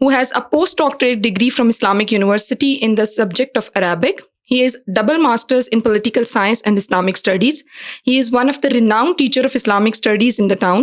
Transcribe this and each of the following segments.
who has a postdoctorate degree from Islamic University in the subject of Arabic. He is double masters in political science and Islamic studies. He is one of the renowned teacher of Islamic studies in the town.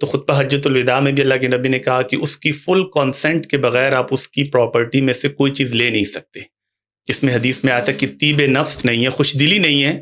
تو خطبہ حجۃ الوداع میں بھی اللہ کے نبی نے کہا کہ اس کی فل کانسنٹ کے بغیر آپ اس کی پراپرٹی میں سے کوئی چیز لے نہیں سکتے. اس میں حدیث میں آتا ہے کہ طیب نفس نہیں ہے، خوش دلی نہیں ہے،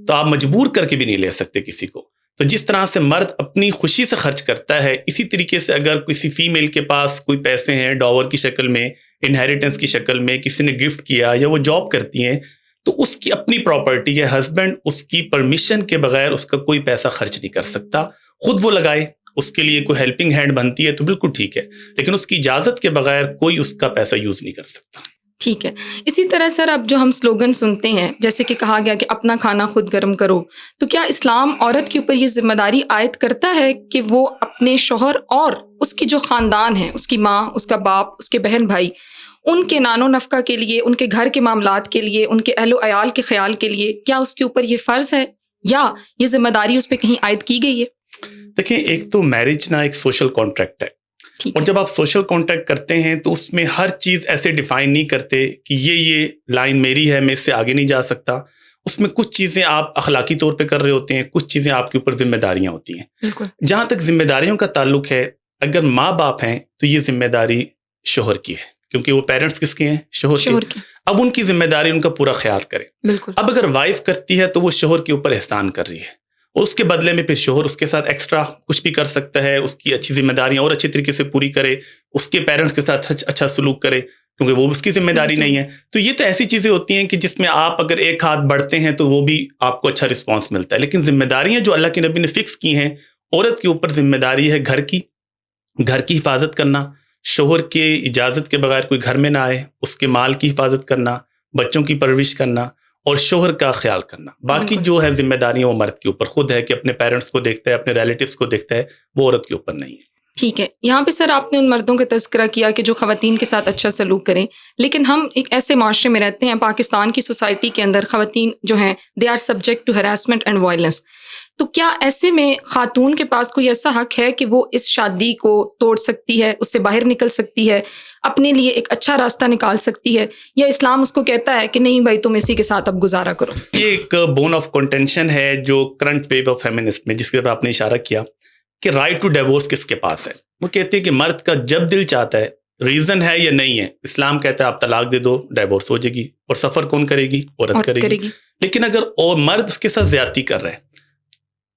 تو آپ مجبور کر کے بھی نہیں لے سکتے کسی کو. تو جس طرح سے مرد اپنی خوشی سے خرچ کرتا ہے، اسی طریقے سے اگر کسی فیمیل کے پاس کوئی پیسے ہیں ڈاور کی شکل میں، انہیریٹنس کی شکل میں، کسی نے گفٹ کیا یا وہ جاب کرتی ہیں، تو اس کی اپنی پراپرٹی ہے، ہسبینڈ اس کی پرمیشن کے بغیر اس کا کوئی پیسہ خرچ نہیں کر سکتا. خود وہ لگائے، اس کے لیے کوئی ہیلپنگ ہینڈ بنتی ہے تو بالکل ٹھیک ہے، لیکن اس کی اجازت کے بغیر کوئی اس کا پیسہ یوز نہیں کر سکتا. ٹھیک ہے. اسی طرح سر اب جو ہم سلوگن سنتے ہیں، جیسے کہ کہا گیا کہ اپنا کھانا خود گرم کرو، تو کیا اسلام عورت کے اوپر یہ ذمہ داری عائد کرتا ہے کہ وہ اپنے شوہر اور اس کی جو خاندان ہے، اس کی ماں، اس کا باپ، اس کے بہن بھائی، ان کے نان و نفقہ کے لیے، ان کے گھر کے معاملات کے لیے، ان کے اہل و عیال کے خیال کے لیے، کیا اس کے اوپر یہ فرض ہے یا یہ ذمہ داری اس پہ کہیں عائد کی گئی ہے؟ دیکھیں، ایک تو میرج نا ایک سوشل کانٹریکٹ ہے، اور جب آپ سوشل کانٹیکٹ کرتے ہیں تو اس میں ہر چیز ایسے ڈیفائن نہیں کرتے کہ یہ لائن میری ہے، میں اس سے آگے نہیں جا سکتا. اس میں کچھ چیزیں آپ اخلاقی طور پہ کر رہے ہوتے ہیں، کچھ چیزیں آپ کے اوپر ذمہ داریاں ہوتی ہیں. بالکل. جہاں تک ذمہ داریوں کا تعلق ہے، اگر ماں باپ ہیں تو یہ ذمہ داری شوہر کی ہے، کیونکہ وہ پیرنٹس کس کے ہیں؟ شوہر کے. اب ان کی ذمہ داری ان کا پورا خیال کرے. بالکل. اب اگر وائف کرتی ہے تو وہ شوہر کے اوپر احسان کر رہی ہے، اس کے بدلے میں پھر شوہر اس کے ساتھ ایکسٹرا کچھ بھی کر سکتا ہے، اس کی اچھی ذمہ داریاں اور اچھی طریقے سے پوری کرے، اس کے پیرنٹس کے ساتھ اچھا سلوک کرے، کیونکہ وہ اس کی ذمہ داری نہیں ہے. تو یہ تو ایسی چیزیں ہوتی ہیں کہ جس میں آپ اگر ایک ہاتھ بڑھتے ہیں تو وہ بھی آپ کو اچھا رسپانس ملتا ہے. لیکن ذمہ داریاں جو اللہ کے نبی نے فکس کی ہیں، عورت کے اوپر ذمہ داری ہے گھر کی حفاظت کرنا، شوہر کے اجازت کے بغیر کوئی گھر میں نہ آئے، اس کے مال کی حفاظت کرنا، بچوں کی پرورش کرنا اور شوہر کا خیال کرنا. باقی جو ہے ذمہ داریاں وہ مرد کے اوپر خود ہے کہ اپنے پیرنٹس کو دیکھتا ہے، اپنے ریلیٹیوز کو دیکھتا ہے، وہ عورت کے اوپر نہیں ہے. ٹھیک ہے. یہاں پہ سر آپ نے ان مردوں کا تذکرہ کیا کہ جو خواتین کے ساتھ اچھا سلوک کریں، لیکن ہم ایک ایسے معاشرے میں رہتے ہیں، پاکستان کی سوسائٹی کے اندر خواتین جو ہیں they are subject to harassment and violence. تو کیا ایسے میں خاتون کے پاس کوئی ایسا حق ہے کہ وہ اس شادی کو توڑ سکتی ہے، اس سے باہر نکل سکتی ہے، اپنے لیے ایک اچھا راستہ نکال سکتی ہے، یا اسلام اس کو کہتا ہے کہ نہیں بھائی تم اسی کے ساتھ اب گزارا کرو؟ یہ ایک بون آف کنٹینشن ہے جو کرنٹ ویو آف فیمنسٹ میں، جس کے آپ نے اشارہ کیا کہ رائٹ ٹو ڈیورس کس کے پاس ہے. وہ کہتے ہیں کہ مرد کا جب دل چاہتا ہے، ریزن ہے یا نہیں ہے، اسلام کہتا ہے آپ طلاق دے دو، ڈیورس ہو جائے گی، اور سفر کون کرے گی؟ عورت کرے گی. لیکن اگر مرد اس کے ساتھ زیادتی کر رہے ہیں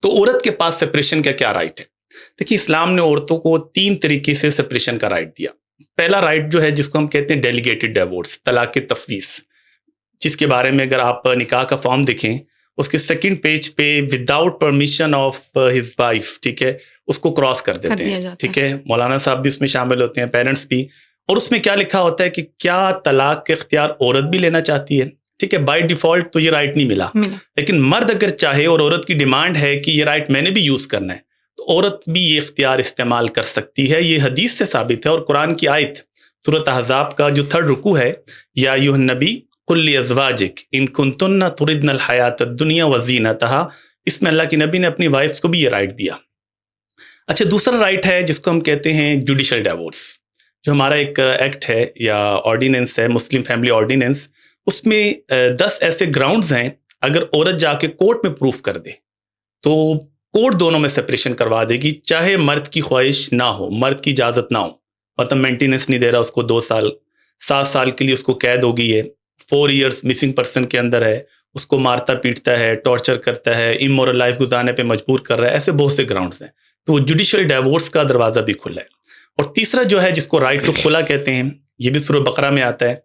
تو عورت کے پاس سپریشن کا کیا رائٹ ہے؟ دیکھیے، اسلام نے عورتوں کو 3 طریقے سے سپریشن کا رائٹ دیا. پہلا رائٹ جو ہے جس کو ہم کہتے ہیں ڈیلیگیٹڈ ڈیورس، طلاق تفویض، جس کے بارے میں اگر آپ نکاح کا فارم دیکھیں، اس کے 2nd پیج پہ without permission of his wife, ٹھیک ہے، اس کو کراس کر دیتے ہیں. ٹھیک ہے، مولانا صاحب بھی اس میں شامل ہوتے ہیں، پیرنٹس بھی. اور اس میں کیا لکھا ہوتا ہے کہ کیا طلاق کا اختیار عورت بھی لینا چاہتی ہے؟ ٹھیک ہے، بائی ڈیفالٹ تو یہ رائٹ نہیں ملا، لیکن مرد اگر چاہے اور عورت کی ڈیمانڈ ہے کہ یہ رائٹ میں نے بھی یوز کرنا ہے، تو عورت بھی یہ اختیار استعمال کر سکتی ہے. یہ حدیث سے ثابت ہے، اور قرآن کی آیت سورۃ احزاب کا جو 3rd رکوع ہے، یا ایھا النبی قل لازواجک ان کنتن تردن الحیات الدنیا وزینتها، اس میں اللہ کے نبی نے اپنی وائفس کو بھی یہ رائٹ دیا. اچھا، دوسرا رائٹ ہے جس کو ہم کہتے ہیں جوڈیشل ڈیورس، جو ہمارا ایک ایکٹ ہے یا آرڈیننس ہے، مسلم فیملی آرڈیننس. اس میں 10 ایسے گراؤنڈز ہیں، اگر عورت جا کے کورٹ میں پروف کر دے تو کورٹ دونوں میں سپریشن کروا دے گی، چاہے مرد کی خواہش نہ ہو، مرد کی اجازت نہ ہو. مطلب مینٹیننس نہیں دے رہا اس کو 2 سال، 7 سال کے لیے اس کو قید ہو گئی ہے، 4 ایئرس مسنگ پرسن کے اندر ہے، اس کو مارتا پیٹتا ہے، ٹارچر کرتا ہے، امورل لائف گزارنے پہ مجبور کر رہا ہے. ایسے بہت سے گراؤنڈز ہیں، تو وہ جوڈیشل ڈیورس کا دروازہ بھی کھلا ہے. اور تیسرا جو ہے جس کو رائٹ ٹو خلا کہتے ہیں، یہ بھی سورہ بقرہ میں آتا ہے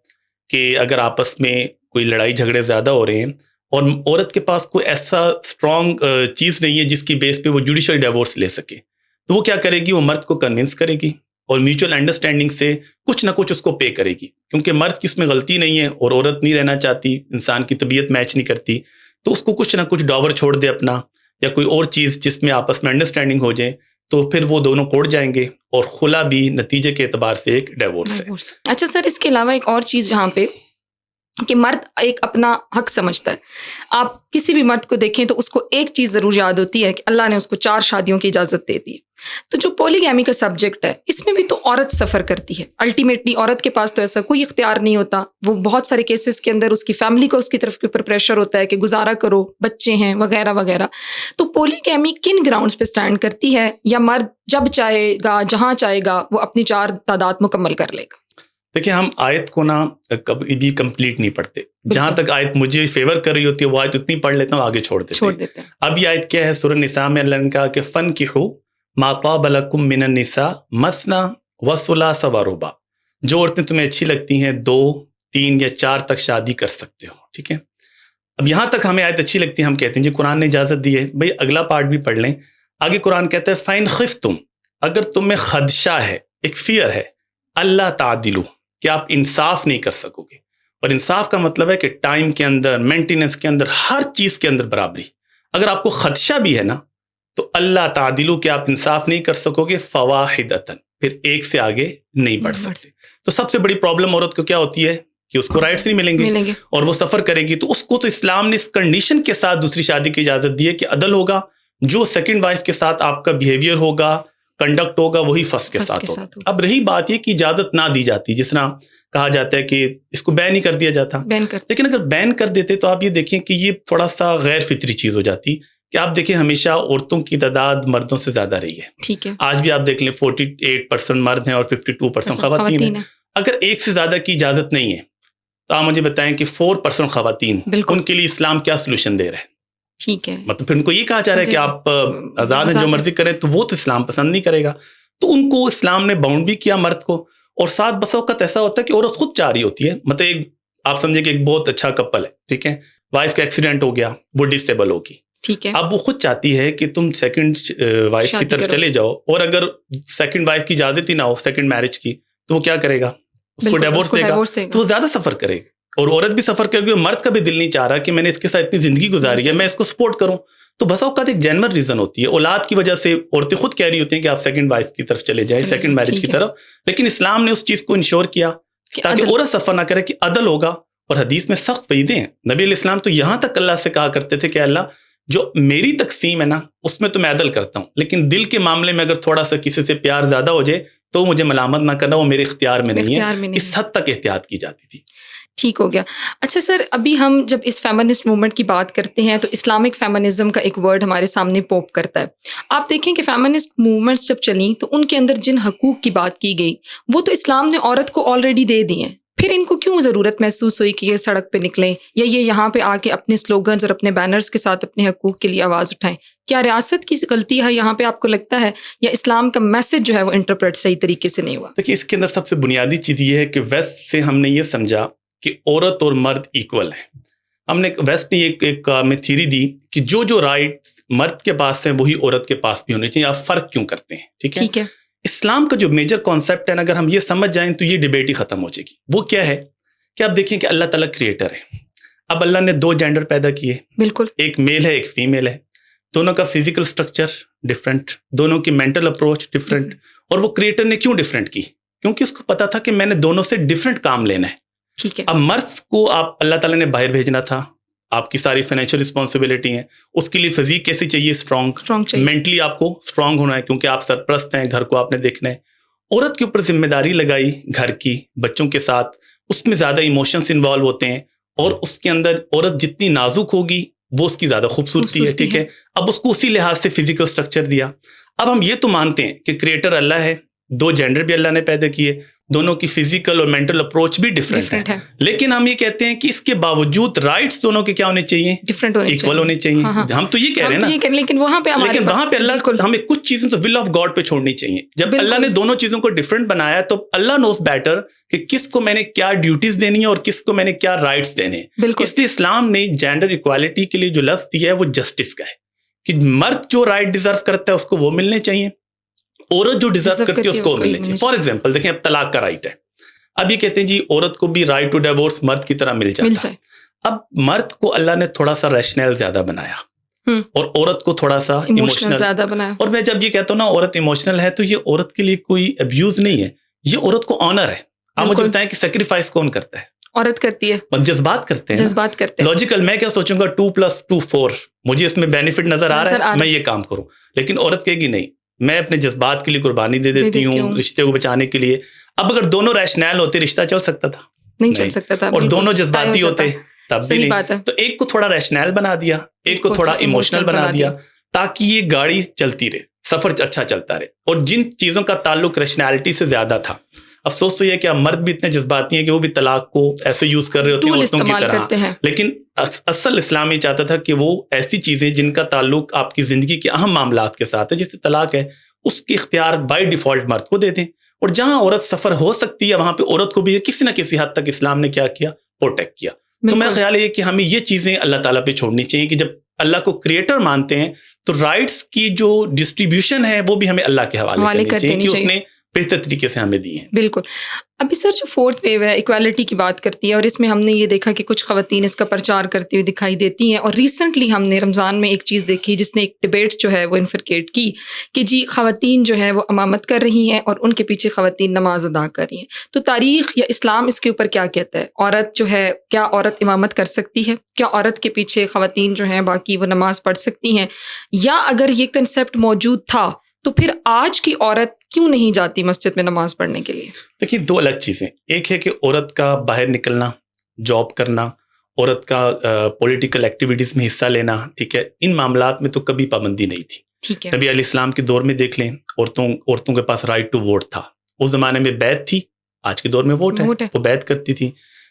کہ اگر آپس میں کوئی لڑائی جھگڑے زیادہ ہو رہے ہیں اور عورت کے پاس کوئی ایسا اسٹرانگ چیز نہیں ہے جس کی بیس پہ وہ جوڈیشل ڈیورس لے سکے، تو وہ کیا کرے گی؟ وہ مرد کو کنونس کرے گی اور میوچل انڈرسٹینڈنگ سے کچھ نہ کچھ اس کو پے کرے گی، کیونکہ مرد کی اس میں غلطی نہیں ہے اور عورت نہیں رہنا چاہتی، انسان کی طبیعت میچ نہیں کرتی، تو اس کو کچھ نہ کچھ ڈاور چھوڑ دے اپنا، یا کوئی اور چیز جس میں آپس میں انڈرسٹینڈنگ ہو جائے، تو پھر وہ دونوں کوڑ جائیں گے، اور خلا بھی نتیجے کے اعتبار سے ایک ڈیورس ہے. اچھا سر، اس کے علاوہ ایک اور چیز جہاں پہ کہ مرد ایک اپنا حق سمجھتا ہے، آپ کسی بھی مرد کو دیکھیں تو اس کو ایک چیز ضرور یاد ہوتی ہے کہ اللہ نے اس کو 4 شادیوں کی اجازت دے دی. تو جو پولیگیمی کا سبجیکٹ ہے اس میں بھی تو عورت سفر کرتی ہے. الٹیمیٹلی عورت کے پاس تو ایسا کوئی اختیار نہیں ہوتا. وہ بہت سارے کیسز کے اندر اس کی فیملی کو اس کی طرف کے اوپر پریشر ہوتا ہے کہ گزارا کرو, بچے ہیں وغیرہ وغیرہ. تو پولیگیمی کن گراؤنڈز پہ سٹینڈ کرتی ہے, یا مرد جب چاہے گا جہاں چاہے گا وہ اپنی 4 تعداد مکمل کر لے گا؟ دیکھیں ہم آیت کو نا کبھی بھی کمپلیٹ نہیں پڑھتے. جہاں تک آیت مجھے فیور کر رہی ہوتی ہے وہ آیت اتنی پڑھ لیتا ہوں, آگے چھوڑ دیتے ہیں. اب یہ آیت کیا ہے؟ سورہ نساء میں اللہ نے کہا کہ فَانْكِحُوا مَا طَابَ لَكُم مِّنَ النِّسَاءِ مَثْنَىٰ وَثُلَاثَ وَرُبَاعَ. جو عورتیں تمہیں اچھی لگتی ہیں 2, 3 یا 4 تک شادی کر سکتے ہو. ٹھیک ہے, اب یہاں تک ہمیں آیت اچھی لگتی ہے, ہم کہتے ہیں جی قرآن نے اجازت دی ہے. بھئی اگلا پارٹ بھی پڑھ لیں. آگے قرآن کہتا ہے فَإِنْ خِفْتُمْ, اگر تمہیں خدشہ ہے, ایک فیئر ہے, اللہ تعدلوا, کہ آپ انصاف نہیں کر سکو گے. اور انصاف کا مطلب ہے کہ ٹائم کے اندر, مینٹیننس کے اندر, ہر چیز کے اندر برابری. اگر آپ کو خدشہ بھی ہے نا تو اللہ تعدلوا کہ آپ انصاف نہیں کر سکو گے, فواحدۃ, پھر ایک سے آگے نہیں بڑھ سکتے. تو سب سے بڑی پرابلم عورت کو کیا ہوتی ہے کہ اس کو رائٹس نہیں ملیں گے اور وہ سفر کرے گی. تو اس کو تو اسلام نے اس کنڈیشن کے ساتھ دوسری شادی کی اجازت دی ہے کہ عدل ہوگا, جو سیکنڈ وائف کے ساتھ آپ کا بیہیویئر ہوگا, کنڈکٹ ہوگا, وہی فرسٹ کے ساتھ ہوگا. اب رہی بات یہ کہ اجازت نہ دی جاتی, جس طرح کہا جاتا ہے کہ اس کو بین ہی کر دیا جاتا, لیکن اگر بین کر دیتے تو آپ یہ دیکھیں کہ یہ تھوڑا سا غیر فطری چیز ہو جاتی. کہ آپ دیکھیں ہمیشہ عورتوں کی تعداد مردوں سے زیادہ رہی ہے. ٹھیک ہے, آج بھی آپ دیکھ لیں 48% مرد ہیں اور 52% خواتین ہیں. اگر ایک سے زیادہ کی اجازت نہیں ہے تو آپ مجھے بتائیں کہ 4% خواتین, ان کے لیے اسلام کیا سلوشن دے رہا ہے؟ ٹھیک ہے, مطلب پھر ان کو یہ کہا جا رہا ہے کہ آپ آزاد ہیں, جو مرضی کریں, تو وہ تو اسلام پسند نہیں کرے گا. تو ان کو اسلام نے باؤنڈ بھی کیا مرد کو. اور ساتھ بس اوقات ایسا ہوتا ہے کہ عورت خود چاہ رہی ہوتی ہے. مطلب ایک آپ سمجھے کہ ایک بہت اچھا کپل ہے, ٹھیک ہے, وائف کا ایکسیڈنٹ ہو گیا, وہ ڈسیبل ہوگی, ٹھیک ہے, اب وہ خود چاہتی ہے کہ تم سیکنڈ وائف کی طرف چلے جاؤ, اور اگر سیکنڈ وائف کی اجازت ہی نہ ہو سیکنڈ میرج کی, تو وہ کیا کرے گا؟ اس کو ڈیورس دے گا. تو وہ زیادہ سفر کرے گا, اور عورت بھی سفر کرے گی. مرد کا بھی دل نہیں چاہ رہا کہ میں نے اس کے ساتھ اتنی زندگی گزاری ہے, میں اس کو سپورٹ کروں. تو بس اوقات ایک جینور ریزن ہوتی ہے, اولاد کی وجہ سے عورتیں خود کہہ رہی ہوتی ہیں کہ آپ سیکنڈ وائف کی طرف چلے جائیں, سیکنڈ میرج کی طرف. لیکن اسلام نے اس چیز کو انشور کیا تاکہ عورت سفر نہ کرے, کہ عدل ہوگا. اور حدیث میں سخت وعیدیں ہیں. نبی علیہ السلام تو یہاں تک اللہ سے کہا کرتے تھے کہ اللہ جو میری تقسیم ہے نا اس میں تو میں عدل کرتا ہوں, لیکن دل کے معاملے میں اگر تھوڑا سا کسی سے پیار زیادہ ہو جائے تو مجھے ملامت نہ کرنا, وہ میرے اختیار میں نہیں ہے. اس حد تک احتیاط کی جاتی تھی. ٹھیک ہو گیا. اچھا سر, ابھی ہم جب اس فیمنسٹ موومنٹ کی بات کرتے ہیں تو اسلامک فیمنزم کا ایک ورڈ ہمارے سامنے پوپ کرتا ہے. آپ دیکھیں کہ فیمنسٹ موومنٹس جب چلیں تو ان کے اندر جن حقوق کی بات کی گئی وہ تو اسلام نے عورت کو آلریڈی دے دی ہیں. پھر ان کو کیوں ضرورت محسوس ہوئی کہ یہ سڑک پہ نکلیں یا یہ یہاں پہ آ کے اپنے سلوگنز اور اپنے بینرز کے ساتھ اپنے حقوق کے لیے آواز اٹھائیں؟ کیا ریاست کی غلطی ہے یہاں پہ آپ کو لگتا ہے, یا اسلام کا میسج جو ہے وہ انٹرپریٹ صحیح طریقے سے نہیں ہوا؟ دیکھیے اس کے اندر سب سے بنیادی چیز یہ ہے کہ ویسٹ سے ہم نے یہ سمجھا کہ عورت اور مرد ایکول ہیں. ہم نے ویسٹ نے ایک میں تھیوری دی کہ جو رائٹس مرد کے پاس ہیں وہی عورت کے پاس بھی ہونے چاہیے. آپ فرق کیوں کرتے ہیں؟ ٹھیک ہے. اسلام کا جو میجر کانسیپٹ ہے نا, اگر ہم یہ سمجھ جائیں تو یہ ڈیبیٹ ہی ختم ہو جائے گی. وہ کیا ہے کہ آپ دیکھیں کہ اللہ تعالیٰ کریٹر ہے. اب اللہ نے 2 جینڈر پیدا کیے, بالکل, ایک میل ہے ایک فیمیل ہے. دونوں کا فزیکل سٹرکچر ڈفرینٹ, دونوں کی مینٹل اپروچ ڈفرینٹ. اور وہ کریٹر نے کیوں ڈفرینٹ کی؟ کیونکہ اس کو پتا تھا کہ میں نے دونوں سے ڈفرینٹ کام لینا ہے. ٹھیک ہے. اب مرد کو آپ اللہ تعالیٰ نے باہر بھیجنا تھا, آپ کی ساری فائنینشیل رسپانسبلٹی ہیں, اس کے لیے فزیک کیسی چاہیے؟ اسٹرانگ. مینٹلی آپ کو اسٹرانگ ہونا ہے کیونکہ آپ سرپرست ہیں, گھر کو آپ نے دیکھنا ہے. عورت کے اوپر ذمہ داری لگائی گھر کی, بچوں کے ساتھ, اس میں زیادہ ایموشنز انوالو ہوتے ہیں, اور اس کے اندر عورت جتنی نازک ہوگی وہ اس کی زیادہ خوبصورتی ہے. ٹھیک ہے. اب اس کو اسی لحاظ سے فزیکل سٹرکچر دیا. اب ہم یہ تو مانتے ہیں کہ کریٹر اللہ ہے, 2 جینڈر بھی اللہ نے پیدا کیے, دونوں کی فزیکل اور مینٹل اپروچ بھی ڈفرینٹ ہے. لیکن ہم یہ کہتے ہیں کہ اس کے باوجود رائٹس دونوں کے کیا ہونے چاہیے؟ ڈفرینٹ ہونے, ایکول ہونے چاہیے. ہم تو یہ کہہ رہے ہیں نا, لیکن وہاں پہ اللہ ہمیں کچھ چیزیں تو ول آف گاڈ پہ چھوڑنی چاہیے. جب اللہ نے دونوں چیزوں کو ڈفرینٹ بنایا تو اللہ نوز بیٹر کہ کس کو میں نے کیا ڈیوٹیز دینی ہے اور کس کو میں نے کیا رائٹس دینے ہیں. اس لیے اسلام نے جینڈر ایکوالٹی کے لیے جو لفظ دیا ہے وہ جسٹس کا ہے, کہ مرد جو رائٹ ڈیزرو کرتا ہے اس کو وہ ملنے چاہیے, عورت جو ڈیزرو کرتی ہے اس کو ملنے چاہیے. فار ایگزامپل دیکھیں, اب طلاق کا رائٹ ہے, اب یہ کہتے ہیں جی عورت کو بھی رائٹ ٹو ڈیورس مرد کی طرح مل جاتا ہے. اب مرد کو اللہ نے تھوڑا سا ریشنل زیادہ بنایا اور عورت کو تھوڑا سا ایموشنل زیادہ بنایا. اور میں جب یہ کہتا ہوں نا عورت ایموشنل ہے, تو یہ عورت کے لیے کوئی ابیوز نہیں ہے, یہ عورت کو آنر ہے. آپ مجھے بتائیں کہ سیکریفائس کون کرتا ہے؟ عورت کرتی ہے. جذبات کرتے ہیں. لاجیکل میں کیا سوچوں گا 2 + 2 4, مجھے اس میں بینیفٹ نظر آ رہا ہے, میں یہ کام کروں. لیکن عورت کہے گی نہیں, میں اپنے جذبات کے لیے قربانی دے دیتی ہوں رشتے کو بچانے کے لیے. اب اگر دونوں ریشنل ہوتے رشتہ چل سکتا تھا؟ نہیں چل سکتا تھا. اور دونوں جذباتی ہوتے تب بھی نہیں. تو ایک کو تھوڑا ریشنل بنا دیا, ایک کو تھوڑا ایموشنل بنا دیا, تاکہ یہ گاڑی چلتی رہے, سفر اچھا چلتا رہے. اور جن چیزوں کا تعلق ریشنالٹی سے زیادہ تھا, افسوس تو یہ کہ مرد بھی اتنے جذباتی ہیں کہ وہ بھی طلاق کو ایسے یوز کر رہے ہوتے ہیں عورتوں کی طرح. لیکن اصل اسلام یہ چاہتا تھا کہ وہ ایسی چیزیں جن کا تعلق آپ کی زندگی کے اہم معاملات کے ساتھ ہے, جیسے طلاق ہے, اس کے اختیار بائی ڈیفالٹ مرد کو دے دیں. اور جہاں عورت سفر ہو سکتی ہے وہاں پہ عورت کو بھی کسی نہ کسی حد تک اسلام نے کیا کیا, پروٹیکٹ کیا. تو میرا خیال ہے کہ ہمیں یہ چیزیں اللہ تعالیٰ پہ چھوڑنی چاہیے کہ جب اللہ کو کریٹر مانتے ہیں تو رائٹس کی جو ڈسٹریبیوشن ہے وہ بھی ہمیں اللہ کے حوالے کرنی چاہیے کہ اس نے بہتر طریقے سے ہمیں دی ہیں. بالکل. ابھی سر جو فورتھ ویو ہے ایکوالٹی کی بات کرتی ہے, اور اس میں ہم نے یہ دیکھا کہ کچھ خواتین اس کا پرچار کرتی ہوئی دکھائی دیتی ہیں. اور ریسنٹلی ہم نے رمضان میں ایک چیز دیکھی جس نے ایک ڈبیٹ جو ہے وہ انفرکیٹ کی کہ جی خواتین جو ہے وہ امامت کر رہی ہیں اور ان کے پیچھے خواتین نماز ادا کر رہی ہیں. تو تاریخ یا اسلام اس کے اوپر کیا کہتا ہے؟ عورت جو ہے, کیا عورت امامت کر سکتی ہے؟ کیا عورت کے پیچھے خواتین جو ہیں باقی وہ نماز پڑھ سکتی ہیں؟ یا اگر یہ کنسیپٹ موجود تھا تو پھر آج کی عورت کیوں نہیں جاتی مسجد میں نماز پڑھنے کے لیے؟ دیکھیے دو الگ چیزیں. ایک ہے کہ عورت کا باہر نکلنا, جاب کرنا, عورت کا پولیٹیکل ایکٹیویٹیز میں حصہ لینا, ٹھیک ہے, ان معاملات میں تو کبھی پابندی نہیں تھی. ٹھیک ہے. نبی علیہ السلام کے دور میں دیکھ لیں, عورتوں کے پاس رائٹ ٹو ووٹ تھا. اس زمانے میں بیعت تھی, آج کے دور میں ووٹ ہے, وہ بیعت کرتی تھی.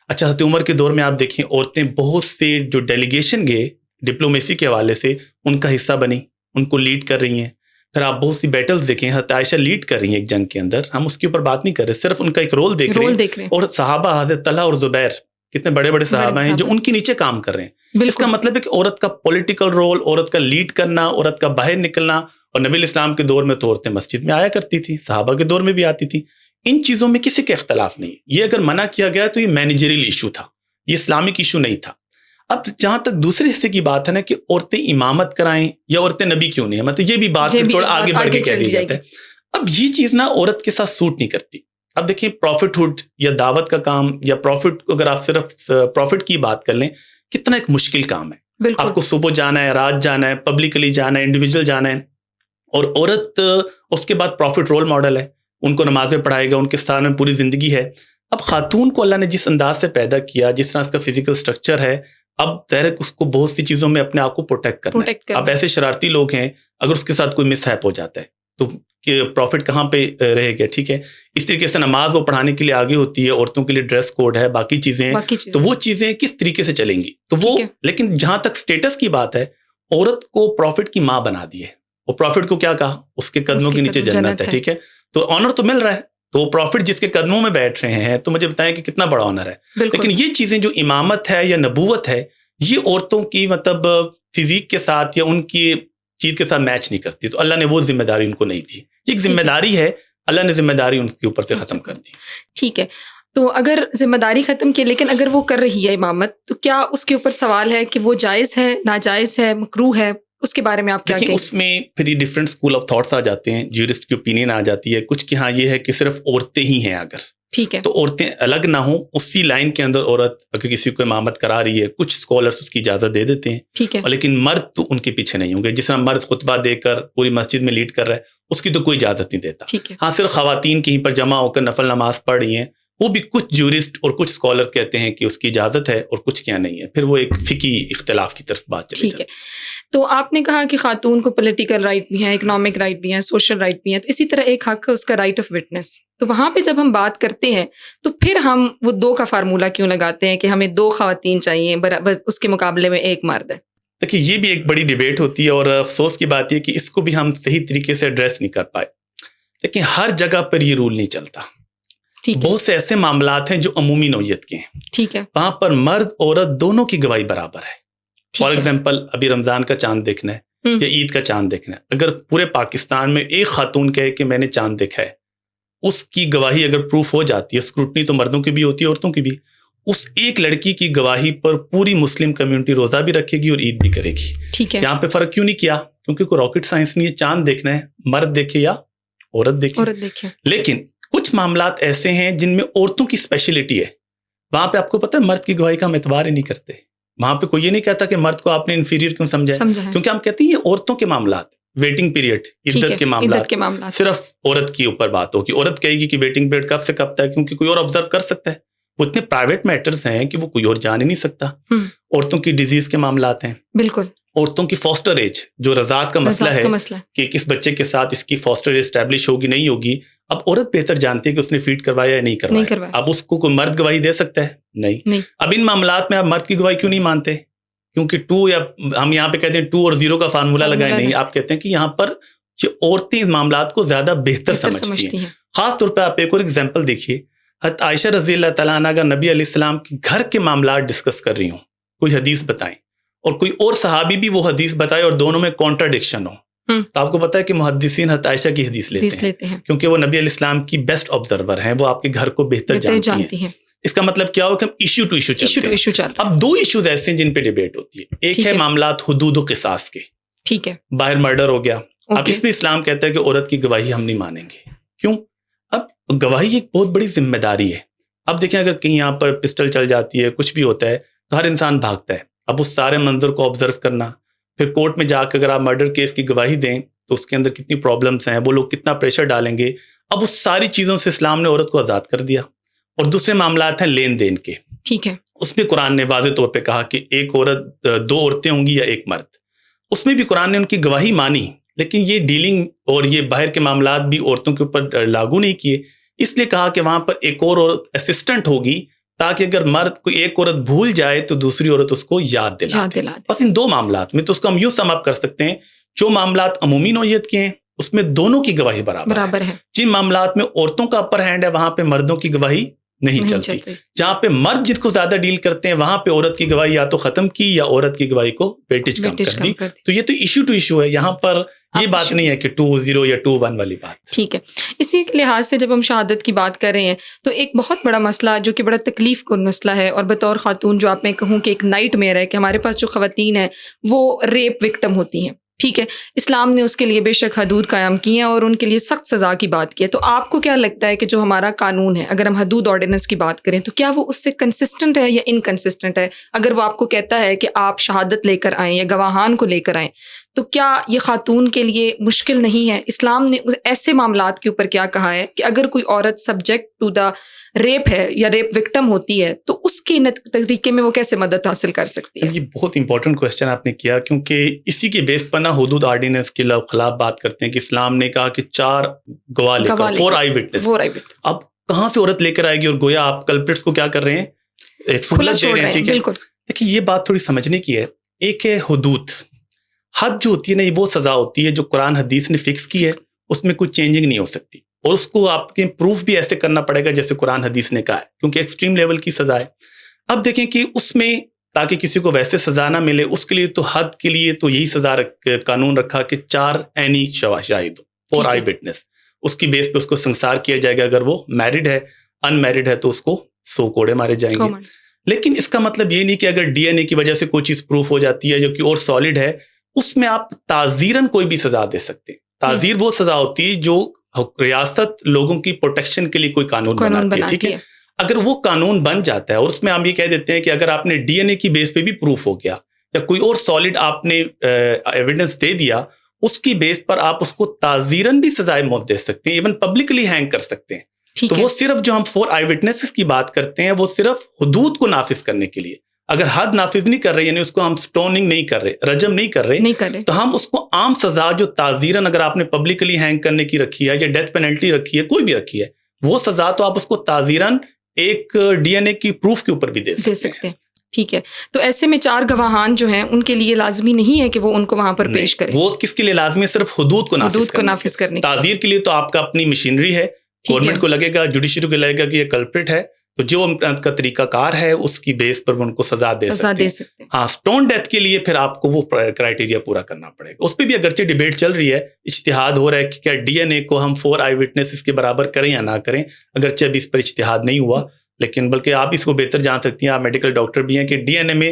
اچھا, حضرت عمر کے دور میں آپ دیکھیں عورتیں بہت سے جو ڈیلیگیشن گئے ڈپلومیسی کے حوالے سے ان کا حصہ بنی, ان کو لیڈ کر رہی ہیں. پھر آپ بہت سی بیٹلز دیکھیں, حضرت عائشہ لیڈ کر رہی ہیں ایک جنگ کے اندر, ہم اس کے اوپر بات نہیں کر رہے, صرف ان کا ایک رول دیکھ رہے ہیں. اور صحابہ حضرت طلحہ اور زبیر کتنے بڑے بڑے صحابہ ہیں جو ان کے نیچے کام کر رہے ہیں. اس کا مطلب ہے کہ عورت کا پولیٹیکل رول, عورت کا لیڈ کرنا, عورت کا باہر نکلنا. اور نبی علیہ السلام کے دور میں تو عورتیں مسجد میں آیا کرتی تھی, صحابہ کے دور میں بھی آتی تھی. ان چیزوں میں کسی کا اختلاف نہیں. یہ اگر منع کیا گیا تو یہ مینیجریل ایشو تھا, یہ اسلامک ایشو نہیں تھا. اب جہاں تک دوسرے حصے کی بات ہے نا کہ عورتیں امامت کرائیں یا عورتیں نبی کیوں نہیں ہیں, مطلب یہ بھی بات تھوڑا آگے بڑھ کے کہہ دی جاتا ہے. اب یہ چیز نا عورت کے ساتھ سوٹ نہیں کرتی. اب دیکھیں پروفٹ ہوڈ یا دعوت کا کام یا پروفٹ, اگر آپ صرف پروفٹ کی بات کر لیں, کتنا ایک مشکل کام ہے. آپ کو صبح جانا ہے, رات جانا ہے, پبلکلی جانا ہے, انڈیویجول جانا ہے. اور عورت اس کے بعد پروفٹ رول ماڈل ہے, ان کو نمازیں پڑھائے گا, ان کے ساتھ میں پوری زندگی ہے. اب خاتون کو اللہ نے جس انداز سے پیدا کیا, جس طرح اس کا فزیکل سٹرکچر ہے, اب تحریک اس کو بہت سی چیزوں میں اپنے آپ کو پروٹیکٹ کرنا ہے. اب ایسے شرارتی لوگ ہیں, اگر اس کے ساتھ کوئی مس ہیپ ہو جاتا ہے تو پروفٹ کہاں پہ رہے گا, ٹھیک ہے. اس طریقے سے نماز وہ پڑھانے کے لیے آگے ہوتی ہے, عورتوں کے لیے ڈریس کوڈ ہے, باقی چیزیں ہیں, تو وہ چیزیں کس طریقے سے چلیں گی تو وہ. لیکن جہاں تک سٹیٹس کی بات ہے, عورت کو پروفٹ کی ماں بنا دی ہے. اور پروفٹ کو کیا کہا, اس کے قدموں کے نیچے جنت ہے, ٹھیک ہے. تو آنر تو مل رہا ہے, تو وہ پروفٹ جس کے قدموں میں بیٹھ رہے ہیں, تو مجھے بتائیں کہ کتنا بڑا آنر ہے. لیکن یہ چیزیں جو امامت ہے یا نبوت ہے, یہ عورتوں کی مطلب فزیک کے ساتھ یا ان کی چیز کے ساتھ میچ نہیں کرتی. تو اللہ نے وہ ذمہ داری ان کو نہیں دی. یہ ایک ذمہ داری ہے, اللہ نے ذمہ داری ان کے اوپر سے ختم کر دی. ٹھیک ہے. تو اگر ذمہ داری ختم کی, لیکن اگر وہ کر رہی ہے امامت, تو کیا اس کے اوپر سوال ہے کہ وہ جائز ہے, ناجائز ہے, مکروہ ہے؟ اس کے بارے میں آپ کیا کہیں؟ اس میں پھر ڈفرینٹ اسکول آف تھاٹس آ جاتے ہیں, جیورسٹ کی اوپینین آ جاتی ہے. کچھ کہ ہاں یہ ہے کہ صرف عورتیں ہی ہیں, اگر ٹھیک ہے تو عورتیں الگ نہ ہوں, اسی لائن کے اندر عورت اگر کسی کو امامت کرا رہی ہے, کچھ اسکالرس اس کی اجازت دے دیتے ہیں, ٹھیک ہے. لیکن مرد تو ان کے پیچھے نہیں ہوں گے. جس طرح مرد خطبہ دے کر پوری مسجد میں لیڈ کر رہا ہے, اس کی تو کوئی اجازت نہیں دیتا. ہاں صرف خواتین کہیں پر جمع ہو کر نفل نماز پڑھ رہی ہیں, وہ بھی کچھ جورسٹ اور کچھ اسکالر کہتے ہیں کہ اس کی اجازت ہے اور کچھ کیا نہیں ہے. پھر وہ ایک فقہی اختلاف کی طرف بات چلی جاتی ہے. تو آپ نے کہا کہ خاتون کو پولیٹیکل رائٹ بھی ہیں, اکنامک رائٹ بھی ہیں, سوشل رائٹ بھی ہیں, تو اسی طرح ایک حق ہے اس کا رائٹ آف وٹنس. تو وہاں پہ جب ہم بات کرتے ہیں تو پھر ہم وہ 2 کا فارمولہ کیوں لگاتے ہیں کہ ہمیں 2 خواتین چاہیے, اس کے مقابلے میں 1 مرد ہے؟ دیکھیے یہ بھی ایک بڑی ڈیبیٹ ہوتی ہے, اور افسوس کی بات یہ کہ اس کو بھی ہم صحیح طریقے سے ایڈریس نہیں کر پائے. لیکن ہر جگہ پر یہ رول نہیں چلتا. بہت سے ایسے معاملات ہیں جو عمومی نوعیت کے ہیں, ٹھیک ہے, وہاں پر مرد عورت دونوں کی گواہی برابر ہے. فار ایگزامپل ابھی رمضان کا چاند دیکھنا ہے یا عید کا چاند دیکھنا ہے, اگر پورے پاکستان میں ایک خاتون کہے کہ میں نے چاند دیکھا ہے, اس کی گواہی اگر پروف ہو جاتی ہے, اسکروٹنی تو مردوں کی بھی ہوتی ہے عورتوں کی بھی, اس ایک لڑکی کی گواہی پر پوری مسلم کمیونٹی روزہ بھی رکھے گی اور عید بھی کرے گی. ٹھیک ہے, یہاں پہ فرق کیوں نہیں کیا؟ کیونکہ کوئی راکٹ سائنس نہیں ہے, چاند دیکھنا ہے, مرد دیکھے یا عورت دیکھے. لیکن کچھ معاملات ایسے ہیں جن میں عورتوں کی اسپیشلٹی ہے, وہاں پہ آپ کو پتہ ہے مرد کی گواہی کا ہم اعتبار ہی نہیں کرتے. وہاں پہ کوئی یہ نہیں کہتا کہ مرد کو آپ نے انفیریئر کیوں سمجھا ہے، کیونکہ ہم کہتے ہیں یہ عورتوں کے معاملات، ویٹنگ پیریڈ، عدت کے معاملات صرف عورت کے اوپر بات ہوگی. عورت کہے گی کہ ویٹنگ پیریڈ کب سے کب تک، کیونکہ کوئی اور آبزرو کر سکتا ہے. وہ اتنے پرائیویٹ میٹرز ہیں کہ وہ کوئی اور جان ہی نہیں سکتا. عورتوں کی ڈیزیز کے معاملات ہیں، بالکل. عورتوں کی فاسٹر ایج، جو رضاعت کا مسئلہ ہے کہ کس بچے کے ساتھ اس کی فاسٹر ایج اسٹیبلش ہوگی نہیں ہوگی، اب عورت بہتر جانتی ہے کہ اس نے فیڈ کروایا یا نہیں کروایا. اب اس کو کوئی مرد گواہی دے سکتا ہے؟ نہیں. اب ان معاملات میں آپ مرد کی گواہی کیوں نہیں مانتے؟ کیونکہ 2 یا ہم یہاں پہ کہتے ہیں 2 اور 0 کا فارمولا لگائے نہیں. آپ کہتے ہیں کہ یہاں پر یہ عورتیں اس معاملات کو زیادہ بہتر سمجھتی ہیں. خاص طور پہ آپ ایک اور ایگزامپل دیکھیے، حضرت عائشہ رضی اللہ تعالیٰ عنہ کا نبی علیہ السلام کے گھر کے معاملات ڈسکس کر رہی ہوں، کوئی حدیث بتائیں، اور کوئی اور صحابی بھی وہ حدیث بتائے اور دونوں میں کانٹراڈکشن ہو، تو آپ کو پتا ہے کہ محدثین حضرت عائشہ کی حدیث لیتے ہیں کیونکہ وہ نبی علیہ السلام کی بیسٹ آبزرور ہیں، وہ آپ کے گھر کو بہتر جانتی ہیں. اس کا مطلب کیا ہو کہ ہم ایشو ٹو ایشو چلتے ہیں. اب 2 ایشوز ایسے ہیں جن پہ ڈیبیٹ ہوتی ہے. ایک ہے معاملات حدود و قصاص کے، ٹھیک ہے، باہر مرڈر ہو گیا. اب اس میں اسلام کہتا ہے کہ عورت کی گواہی ہم نہیں مانیں گے. کیوں؟ اب گواہی ایک بہت بڑی ذمہ داری ہے. اب دیکھیں اگر کہیں یہاں پر پسٹل چل جاتی ہے، کچھ بھی ہوتا ہے، تو ہر انسان بھاگتا ہے. اب اس سارے منظر کو آبزرو کرنا، پھر کورٹ میں جا کے اگر آپ مرڈر کیس کی گواہی دیں تو اس کے اندر کتنی پرابلمس ہیں، وہ لوگ کتنا پریشر ڈالیں گے. اب اس ساری چیزوں سے اسلام نے عورت کو آزاد کر دیا. اور دوسرے معاملات ہیں لین دین کے، ٹھیک ہے، اس میں قرآن نے واضح طور پہ کہا کہ ایک عورت 2 عورتیں ہوں گی یا ایک مرد. اس میں بھی قرآن نے ان کی گواہی مانی، لیکن یہ ڈیلنگ اور یہ باہر کے معاملات بھی عورتوں کے اوپر لاگو نہیں کیے. اس لیے کہا کہ وہاں پر ایک اور عورت اسسٹنٹ ہوگی، تاکہ اگر مرد کوئی ایک عورت بھول جائے تو دوسری عورت اس کو یاد دلا دے. بس ان 2 معاملات میں تو اس کو ہم یوں سم اپ کر سکتے ہیں، جو معاملات عمومی نوعیت کے ہیں اس میں دونوں کی گواہی برابر ہے. جن معاملات میں عورتوں کا اپر ہینڈ ہے وہاں پہ مردوں کی گواہی نہیں چلتی. جہاں پہ مرد جس کو زیادہ ڈیل کرتے ہیں وہاں پہ عورت کی گواہی یا تو ختم کی یا عورت کی گواہی کو ویٹیج کم کر دی. تو یہ تو ایشو ٹو ایشو ہے، یہاں پر یہ بات نہیں ہے کہ 2-0 یا 2-1 والی بات. ٹھیک ہے. اسی لحاظ سے جب ہم شہادت کی بات کر رہے ہیں تو ایک بہت بڑا مسئلہ جو کہ بڑا تکلیف کن مسئلہ ہے، اور بطور خاتون جو آپ میں کہوں کہ ایک نائٹ میئر ہے کہ ہمارے پاس جو خواتین ہیں وہ ریپ وکٹم ہوتی ہیں. ٹھیک ہے، اسلام نے اس کے لیے بے شک حدود قائم کی ہیں اور ان کے لیے سخت سزا کی بات کی ہے. تو آپ کو کیا لگتا ہے کہ جو ہمارا قانون ہے، اگر ہم حدود آرڈیننس کی بات کریں تو کیا وہ اس سے کنسسٹنٹ ہے یا انکنسسٹنٹ ہے؟ اگر وہ آپ کو کہتا ہے کہ آپ شہادت لے کر آئیں یا گواہان کو لے کر آئیں، تو کیا یہ خاتون کے لیے مشکل نہیں ہے؟ اسلام نے ایسے معاملات کے اوپر کیا کہا ہے کہ اگر کوئی عورت سبجیکٹ ٹو دا ریپ ہے یا ریپ وکٹم ہوتی ہے تو اس کے طریقے میں وہ کیسے مدد حاصل کر سکتی ہے؟ یہ بہت امپورٹنٹ کوشچن آپ نے کیا، کیونکہ اسی کے بیس پر نا حدود آرڈیننس کے خلاف بات کرتے ہیں کہ اسلام نے کہا کہ 4 گواہ لے کر 4 آئی وٹنس. اب کہاں سے عورت لے کر آئے گی؟ اور گویا آپ کلپریٹس کو کیا کر رہے ہیں؟ ایک سہولت دے رہے ہیں. ٹھیک ہے، دیکھیے یہ بات تھوڑی سمجھنے کی ہے. ایک ہے حدود، حد جو ہوتی ہے نا وہ سزا ہوتی ہے جو قرآن حدیث نے فکس کی ہے، اس میں کوئی چینجنگ نہیں ہو سکتی، اور اس کو آپ کے پروف بھی ایسے کرنا پڑے گا جیسے قرآن حدیث نے کہا ہے، کیونکہ ایکسٹریم لیول کی سزا ہے. اب دیکھیں کہ اس میں تاکہ کسی کو ویسے سزا نہ ملے اس کے لیے تو حد کے لیے تو یہی سزا قانون رکھا کہ 4 عینی شاہد، 4 آئی وٹنس. اس کی بیس پہ اس کو سنسار کیا جائے گا. اگر وہ میرڈ ہے، ان میرڈ ہے تو اس کو 100 کوڑے مارے جائیں گے. لیکن اس کا مطلب یہ نہیں کہ اگر ڈی این اے کی وجہ سے کوئی چیز پروف ہو جاتی ہے جو کہ اور سالڈ ہے، اس میں آپ تعزیراً کوئی بھی سزا دے سکتے ہیں. تعزیر وہ سزا ہوتی ہے جو ریاست لوگوں کی پروٹیکشن کے لیے کوئی قانون بناتی ہے. ٹھیک ہے، اگر وہ قانون بن جاتا ہے اور اس میں ہم یہ کہہ دیتے ہیں کہ اگر آپ نے ڈی این اے کی بیس پہ بھی پروف ہو گیا یا کوئی اور سالڈ آپ نے ایویڈنس دے دیا، اس کی بیس پر آپ اس کو تعزیراً بھی سزائے موت دے سکتے ہیں، ایون پبلکلی ہینگ کر سکتے ہیں. تو وہ صرف جو ہم 4 آئی وٹنسز کی بات کرتے ہیں وہ صرف حدود کو نافذ کرنے کے لیے. اگر حد نافذ نہیں کر رہے، یعنی اس کو ہم سٹوننگ نہیں کر رہے، رجم نہیں کر رہے، تو ہم اس کو عام سزا جو تعزیراً اگر آپ نے پبلکلی ہینگ کرنے کی رکھی ہے یا ڈیتھ پینلٹی رکھی ہے، کوئی بھی رکھی ہے، وہ سزا تو آپ اس کو تعزیراً ایک ڈی این اے کی پروف کے اوپر بھی دے سکتے ہیں. ٹھیک ہے، تو ایسے میں 4 گواہان جو ہیں ان کے لیے لازمی نہیں ہے کہ وہ ان کو وہاں پر پیش کریں. وہ کس کے لیے لازمی ہے؟ صرف حدود کو نافذ کرنے. تعزیر کے لیے تو آپ کا اپنی مشینری ہے، گورنمنٹ کو لگے گا، جوڈیشری کو لگے گا کہ یہ کلپریٹ ہے، تو جو ان کا طریقہ کار ہے اس کی بیس پر وہ ان کو سزا دے سکتے ہیں. ہاں، سٹون ڈیتھ کے لیے پھر آپ کو وہ کرائٹیریا پورا کرنا پڑے گا. اس پہ بھی اگرچہ ڈیبیٹ چل رہی ہے، اجتہاد ہو رہا ہے کہ کیا ڈی این اے کو ہم 4 آئی وٹنس اس کے برابر کریں یا نہ کریں. اگرچہ ابھی اس پر اجتہاد نہیں ہوا، لیکن بلکہ آپ اس کو بہتر جان سکتی ہیں، آپ میڈیکل ڈاکٹر بھی ہیں، کہ ڈی این اے میں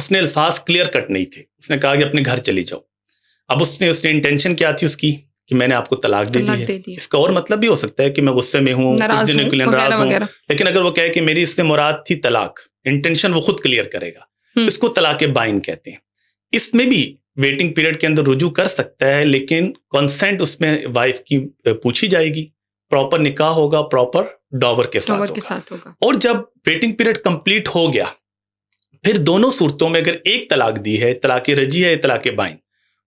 اس نے الفاظ کلیئر کٹ نہیں تھے. اس نے کہا کہ اپنے گھر چلی جاؤ. اب اس نے انٹینشن کیا تھی اس کی کہ میں نے آپ کو طلاق دے دی ہے. اس کا اور مطلب بھی ہو سکتا ہے کہ میں غصے میں ہوں, کچھ دنوں کے لیے ناراض ہوں, لیکن اگر وہ کہے کہ میری اس سے مراد تھی طلاق, انٹینشن وہ خود کلیئر کرے گا. اس کو طلاق بائن کہتے ہیں. اس میں بھی ویٹنگ پیریڈ کے اندر رجوع کر سکتا ہے, لیکن کنسنٹ اس میں وائف کی پوچھی جائے گی, پراپر نکاح ہوگا, پراپر ڈاور کے ساتھ ہوگا. اور جب ویٹنگ پیریڈ کمپلیٹ ہو گیا, پھر دونوں صورتوں میں اگر ایک طلاق دی ہے, طلاق رجعی ہے, طلاق بائن,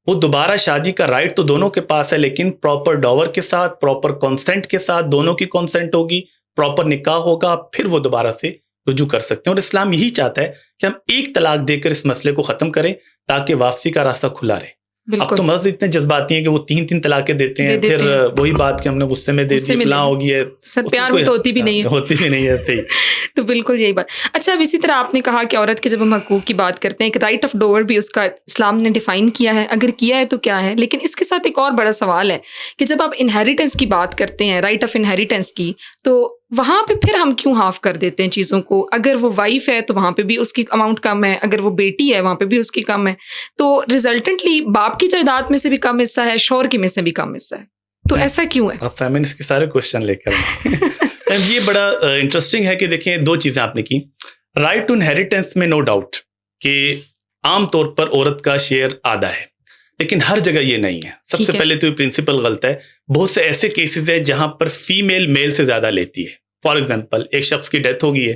وہ دوبارہ شادی کا رائٹ تو دونوں کے پاس ہے, لیکن پراپر ڈاور کے ساتھ, پراپر کنسنٹ کے ساتھ, دونوں کی کنسنٹ ہوگی, پراپر نکاح ہوگا, پھر وہ دوبارہ سے رجوع کر سکتے ہیں. اور اسلام یہی چاہتا ہے کہ ہم ایک طلاق دے کر اس مسئلے کو ختم کریں تاکہ واپسی کا راستہ کھلا رہے. اب تو مرد اتنے جذباتی ہیں کہ وہ 3 طلاقیں دیتے ہیں, پھر وہی بات کہ ہم نے غصے میں دے دی, فلاں ہو گئی ہے, سر پیار میں تو ہوتی بھی نہیں ہے. تو بالکل یہی بات. اچھا, اب اسی طرح آپ نے کہا کہ عورت کے جب ہم حقوق کی بات کرتے ہیں, ایک رائٹ آف ڈوور بھی اس کا اسلام نے ڈیفائن کیا ہے, اگر کیا ہے تو کیا ہے. لیکن اس کے ساتھ ایک اور بڑا سوال ہے کہ جب آپ انہیریٹنس کی بات کرتے ہیں, رائٹ آف انہیریٹنس کی, تو وہاں پہ پھر ہم کیوں ہاف کر دیتے ہیں چیزوں کو؟ اگر وہ وائف ہے تو وہاں پہ بھی اس کی اماؤنٹ کم ہے, اگر وہ بیٹی ہے وہاں پہ بھی اس کی کم ہے, تو ریزلٹنٹلی باپ کی جائیداد میں سے بھی کم حصہ ہے, شوہر کی میں سے بھی کم حصہ ہے. تو ایسا کیوں ہے؟ آپ فیمنسٹ کے سارے کوشچن لے کر یہ بڑا انٹرسٹنگ ہے کہ دیکھیں 2 چیزیں آپ نے کی. رائٹ ٹو انہیریٹنس میں نو ڈاؤٹ کہ عام طور پر عورت کا شیئر آدھا ہے, لیکن ہر جگہ یہ نہیں ہے. سب سے پہلے تو یہ پرنسپل غلط ہے. بہت سے ایسے کیسز ہیں جہاں پر فیمیل میل سے زیادہ لیتی ہے. فار ایگزامپل, ایک شخص کی ڈیتھ ہو گئی ہے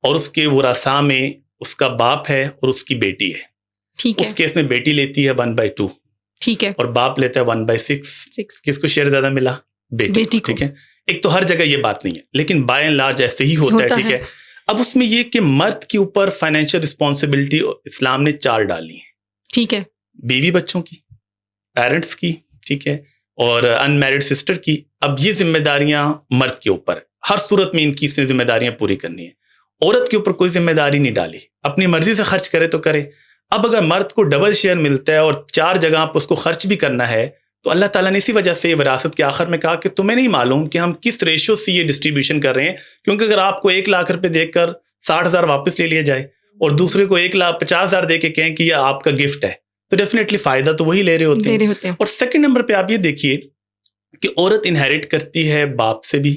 اور اس کے ورثاء میں اس کا باپ ہے اور اس کی بیٹی ہے. اس کیس میں بیٹی لیتی ہے 1/2, ٹھیک ہے, اور باپ لیتا ہے 1/6. کس کو شیئر زیادہ ملا؟ بیٹی کو. ٹھیک ہے, ایک تو ہر جگہ یہ بات نہیں ہے, لیکن بائی اینڈ لارج ایسے ہی ہوتا ہے. ٹھیک ہے, اب اس میں یہ کہ مرد کے اوپر فائنینشیل رسپانسبلٹی اسلام نے 4 ڈالی ہیں. ٹھیک ہے, بیوی بچوں کی, پیرنٹس کی, ٹھیک ہے, اور ان میرڈ سسٹر کی. اب یہ ذمہ داریاں مرد کے اوپر, ہر صورت میں ان کی ذمہ داریاں پوری کرنی ہے. عورت کے اوپر کوئی ذمہ داری نہیں ڈالی, اپنی مرضی سے خرچ کرے تو کرے. اب اگر مرد کو ڈبل شیئر ملتا ہے اور 4 جگہ پر اس کو خرچ بھی کرنا ہے, تو اللہ تعالیٰ نے اسی وجہ سے وراثت کے آخر میں کہا کہ تمہیں نہیں معلوم کہ ہم کس ریشو سے یہ ڈسٹریبیوشن کر رہے ہیں, کیونکہ اگر آپ کو 1 لاکھ روپے دے کر 60,000 واپس لے لیا جائے اور دوسرے کو 1,50,000 دے کے کہیں کہ یہ آپ کا گفٹ ہے, تو ڈیفینیٹلی فائدہ تو وہی لے رہے ہوتے ہیں. اور سیکنڈ نمبر پہ آپ یہ دیکھیے کہ عورت انہیریٹ کرتی ہے باپ سے بھی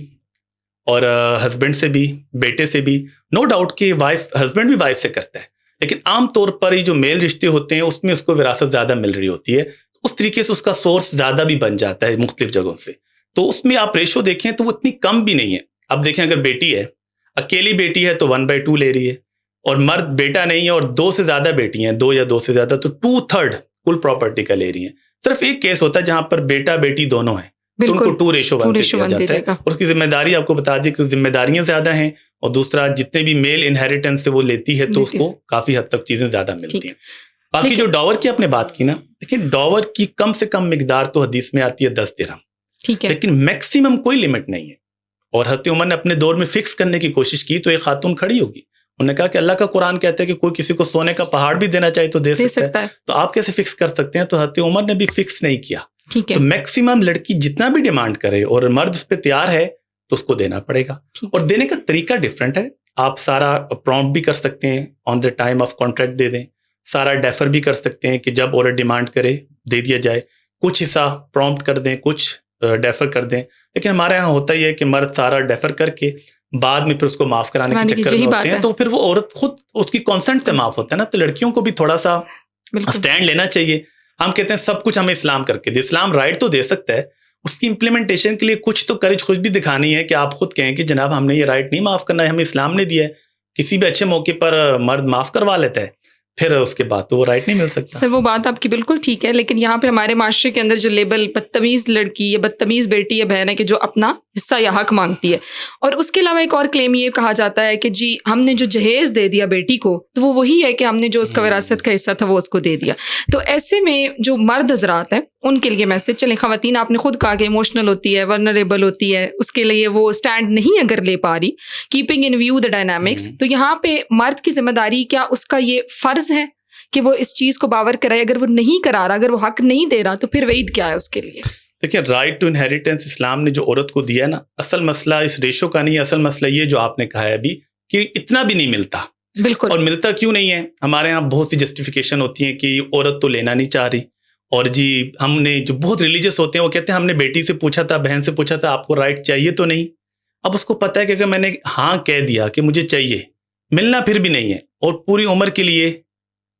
اور ہسبینڈ سے بھی, بیٹے سے بھی. نو ڈاؤٹ کہ ہسبینڈ بھی وائف سے کرتا ہے, لیکن عام طور پر یہ جو میل رشتے ہوتے ہیں اس میں اس کو وراثت زیادہ مل رہی ہوتی ہے. اس طریقے سے اس کا سورس زیادہ بھی بن جاتا ہے مختلف جگہوں سے. تو اس میں آپ ریشو دیکھیں تو وہ اتنی کم بھی نہیں ہے. اب دیکھیں اگر بیٹی ہے, اکیلی بیٹی ہے تو 1/2 لے رہی ہے, اور مرد بیٹا نہیں ہے اور 2 سے زیادہ بیٹی ہیں, 2 یا 2 سے زیادہ, تو 2/3 کل پراپرٹی کا لے رہی ہیں. صرف ایک کیس ہوتا ہے جہاں پر بیٹا بیٹی دونوں ہیں, تو ان کو 2:1 سے کیا جاتا ہے, اور اس کی ذمہ داری آپ کو بتا دی کہ ذمہ داریاں زیادہ ہیں, اور دوسرا جتنے بھی میل انہیریٹنس سے وہ لیتی ہے تو اس کو کافی حد تک چیزیں زیادہ ملتی ہیں. باقی جو ڈاور کی آپ نے بات کی نا, لیکن ڈاور کی کم سے کم مقدار تو حدیث میں آتی ہے 10 درہم, ٹھیک ہے, لیکن میکسیمم کوئی لمٹ نہیں ہے. اور حضرت عمر نے اپنے دور میں فکس کرنے کی کوشش کی تو ایک خاتون کھڑی ہوگی, انہوں نے کہا کہ اللہ کا قرآن کہتا ہے کہ کوئی کسی کو سونے کا پہاڑ بھی دینا چاہے تو دے سکتا ہے, تو آپ کیسے فکس کر سکتے ہیں؟ تو حضرت عمر نے بھی فکس نہیں کیا. تو میکسیمم لڑکی جتنا بھی ڈیمانڈ کرے اور مرد اس پہ تیار ہے تو اس کو دینا پڑے گا. اور دینے کا طریقہ ڈفرینٹ ہے. آپ سارا پرومپٹ بھی کر سکتے ہیں, آن دا ٹائم آف کانٹریکٹ دے دیں, سارا ڈیفر بھی کر سکتے ہیں کہ جب عورت ڈیمانڈ کرے دے دیا جائے, کچھ حصہ پرومپٹ کر دیں, کچھ ڈیفر کر دیں. لیکن ہمارے یہاں ہوتا ہی ہے کہ مرد سارا ڈیفر کر کے بعد میں پھر اس کو معاف کرانے کے چکر میں ہوتے ہیں, تو پھر وہ عورت خود اس کی کانسنٹ سے معاف ہوتا ہے نا. تو لڑکیوں کو بھی تھوڑا سا اسٹینڈ لینا چاہیے. ہم کہتے ہیں سب کچھ ہمیں اسلام کر کے دے, اسلام رائٹ تو دے سکتا ہے, اس کی امپلیمنٹیشن کے لیے کچھ تو کریج خود بھی دکھانی ہے کہ آپ خود کہیں کہ جناب ہم نے یہ رائٹ نہیں معاف کرنا ہے, ہمیں اسلام نے دیا ہے. کسی بھی اچھے موقع پر مرد معاف کروا لیتا ہے, پھر اس کے بعد تو وہ رائٹ نہیں مل سکتا. سر وہ بات آپ کی بالکل ٹھیک ہے, لیکن یہاں پہ ہمارے معاشرے کے اندر جو لیبل بدتمیز لڑکی یا بدتمیز بیٹی یا بہن ہے کہ جو اپنا حصہ یا حق مانگتی ہے, اور اس کے علاوہ ایک اور کلیم یہ کہا جاتا ہے کہ جی ہم نے جو جہیز دے دیا بیٹی کو تو وہ وہی ہے کہ ہم نے جو اس کا وراثت کا حصہ تھا وہ اس کو دے دیا. تو ایسے میں جو مرد حضرات ہیں ان کے لیے میسج, چلیں خواتین آپ نے خود کہا کہ ایموشنل ہوتی ہے, ورنریبل ہوتی ہے, اس کے لیے وہ اسٹینڈ نہیں اگر لے پا رہی, keeping in view the dynamics, تو یہاں پہ مرد کی ذمہ داری, کیا اس کا یہ فرض ہے کہ وہ اس چیز کو باور کرائے؟ اگر وہ نہیں کرا رہا, اگر وہ حق نہیں دے رہا, تو پھر وعید کیا ہے اس کے لیے؟ دیکھیں, رائٹ ٹو انہیریٹنس اسلام نے جو عورت کو دیا ہے نا, اصل مسئلہ اس ریشو کا نہیں ہے, اصل مسئلہ یہ جو آپ نے کہا ہے ابھی کہ اتنا بھی نہیں ملتا. بالکل. اور ملتا کیوں نہیں ہے؟ ہمارے یہاں بہت سی جسٹیفیکیشن ہوتی ہیں کہ عورت تو لینا نہیں چاہ رہی، اور جی ہم نے جو بہت ریلیجیس ہوتے ہیں وہ کہتے ہیں ہم نے بیٹی سے پوچھا تھا، بہن سے پوچھا تھا، آپ کو رائٹ چاہیے تو نہیں. اب اس کو پتہ ہے کہ اگر میں نے ہاں کہہ دیا کہ مجھے چاہیے، ملنا پھر بھی نہیں ہے اور پوری عمر کے لیے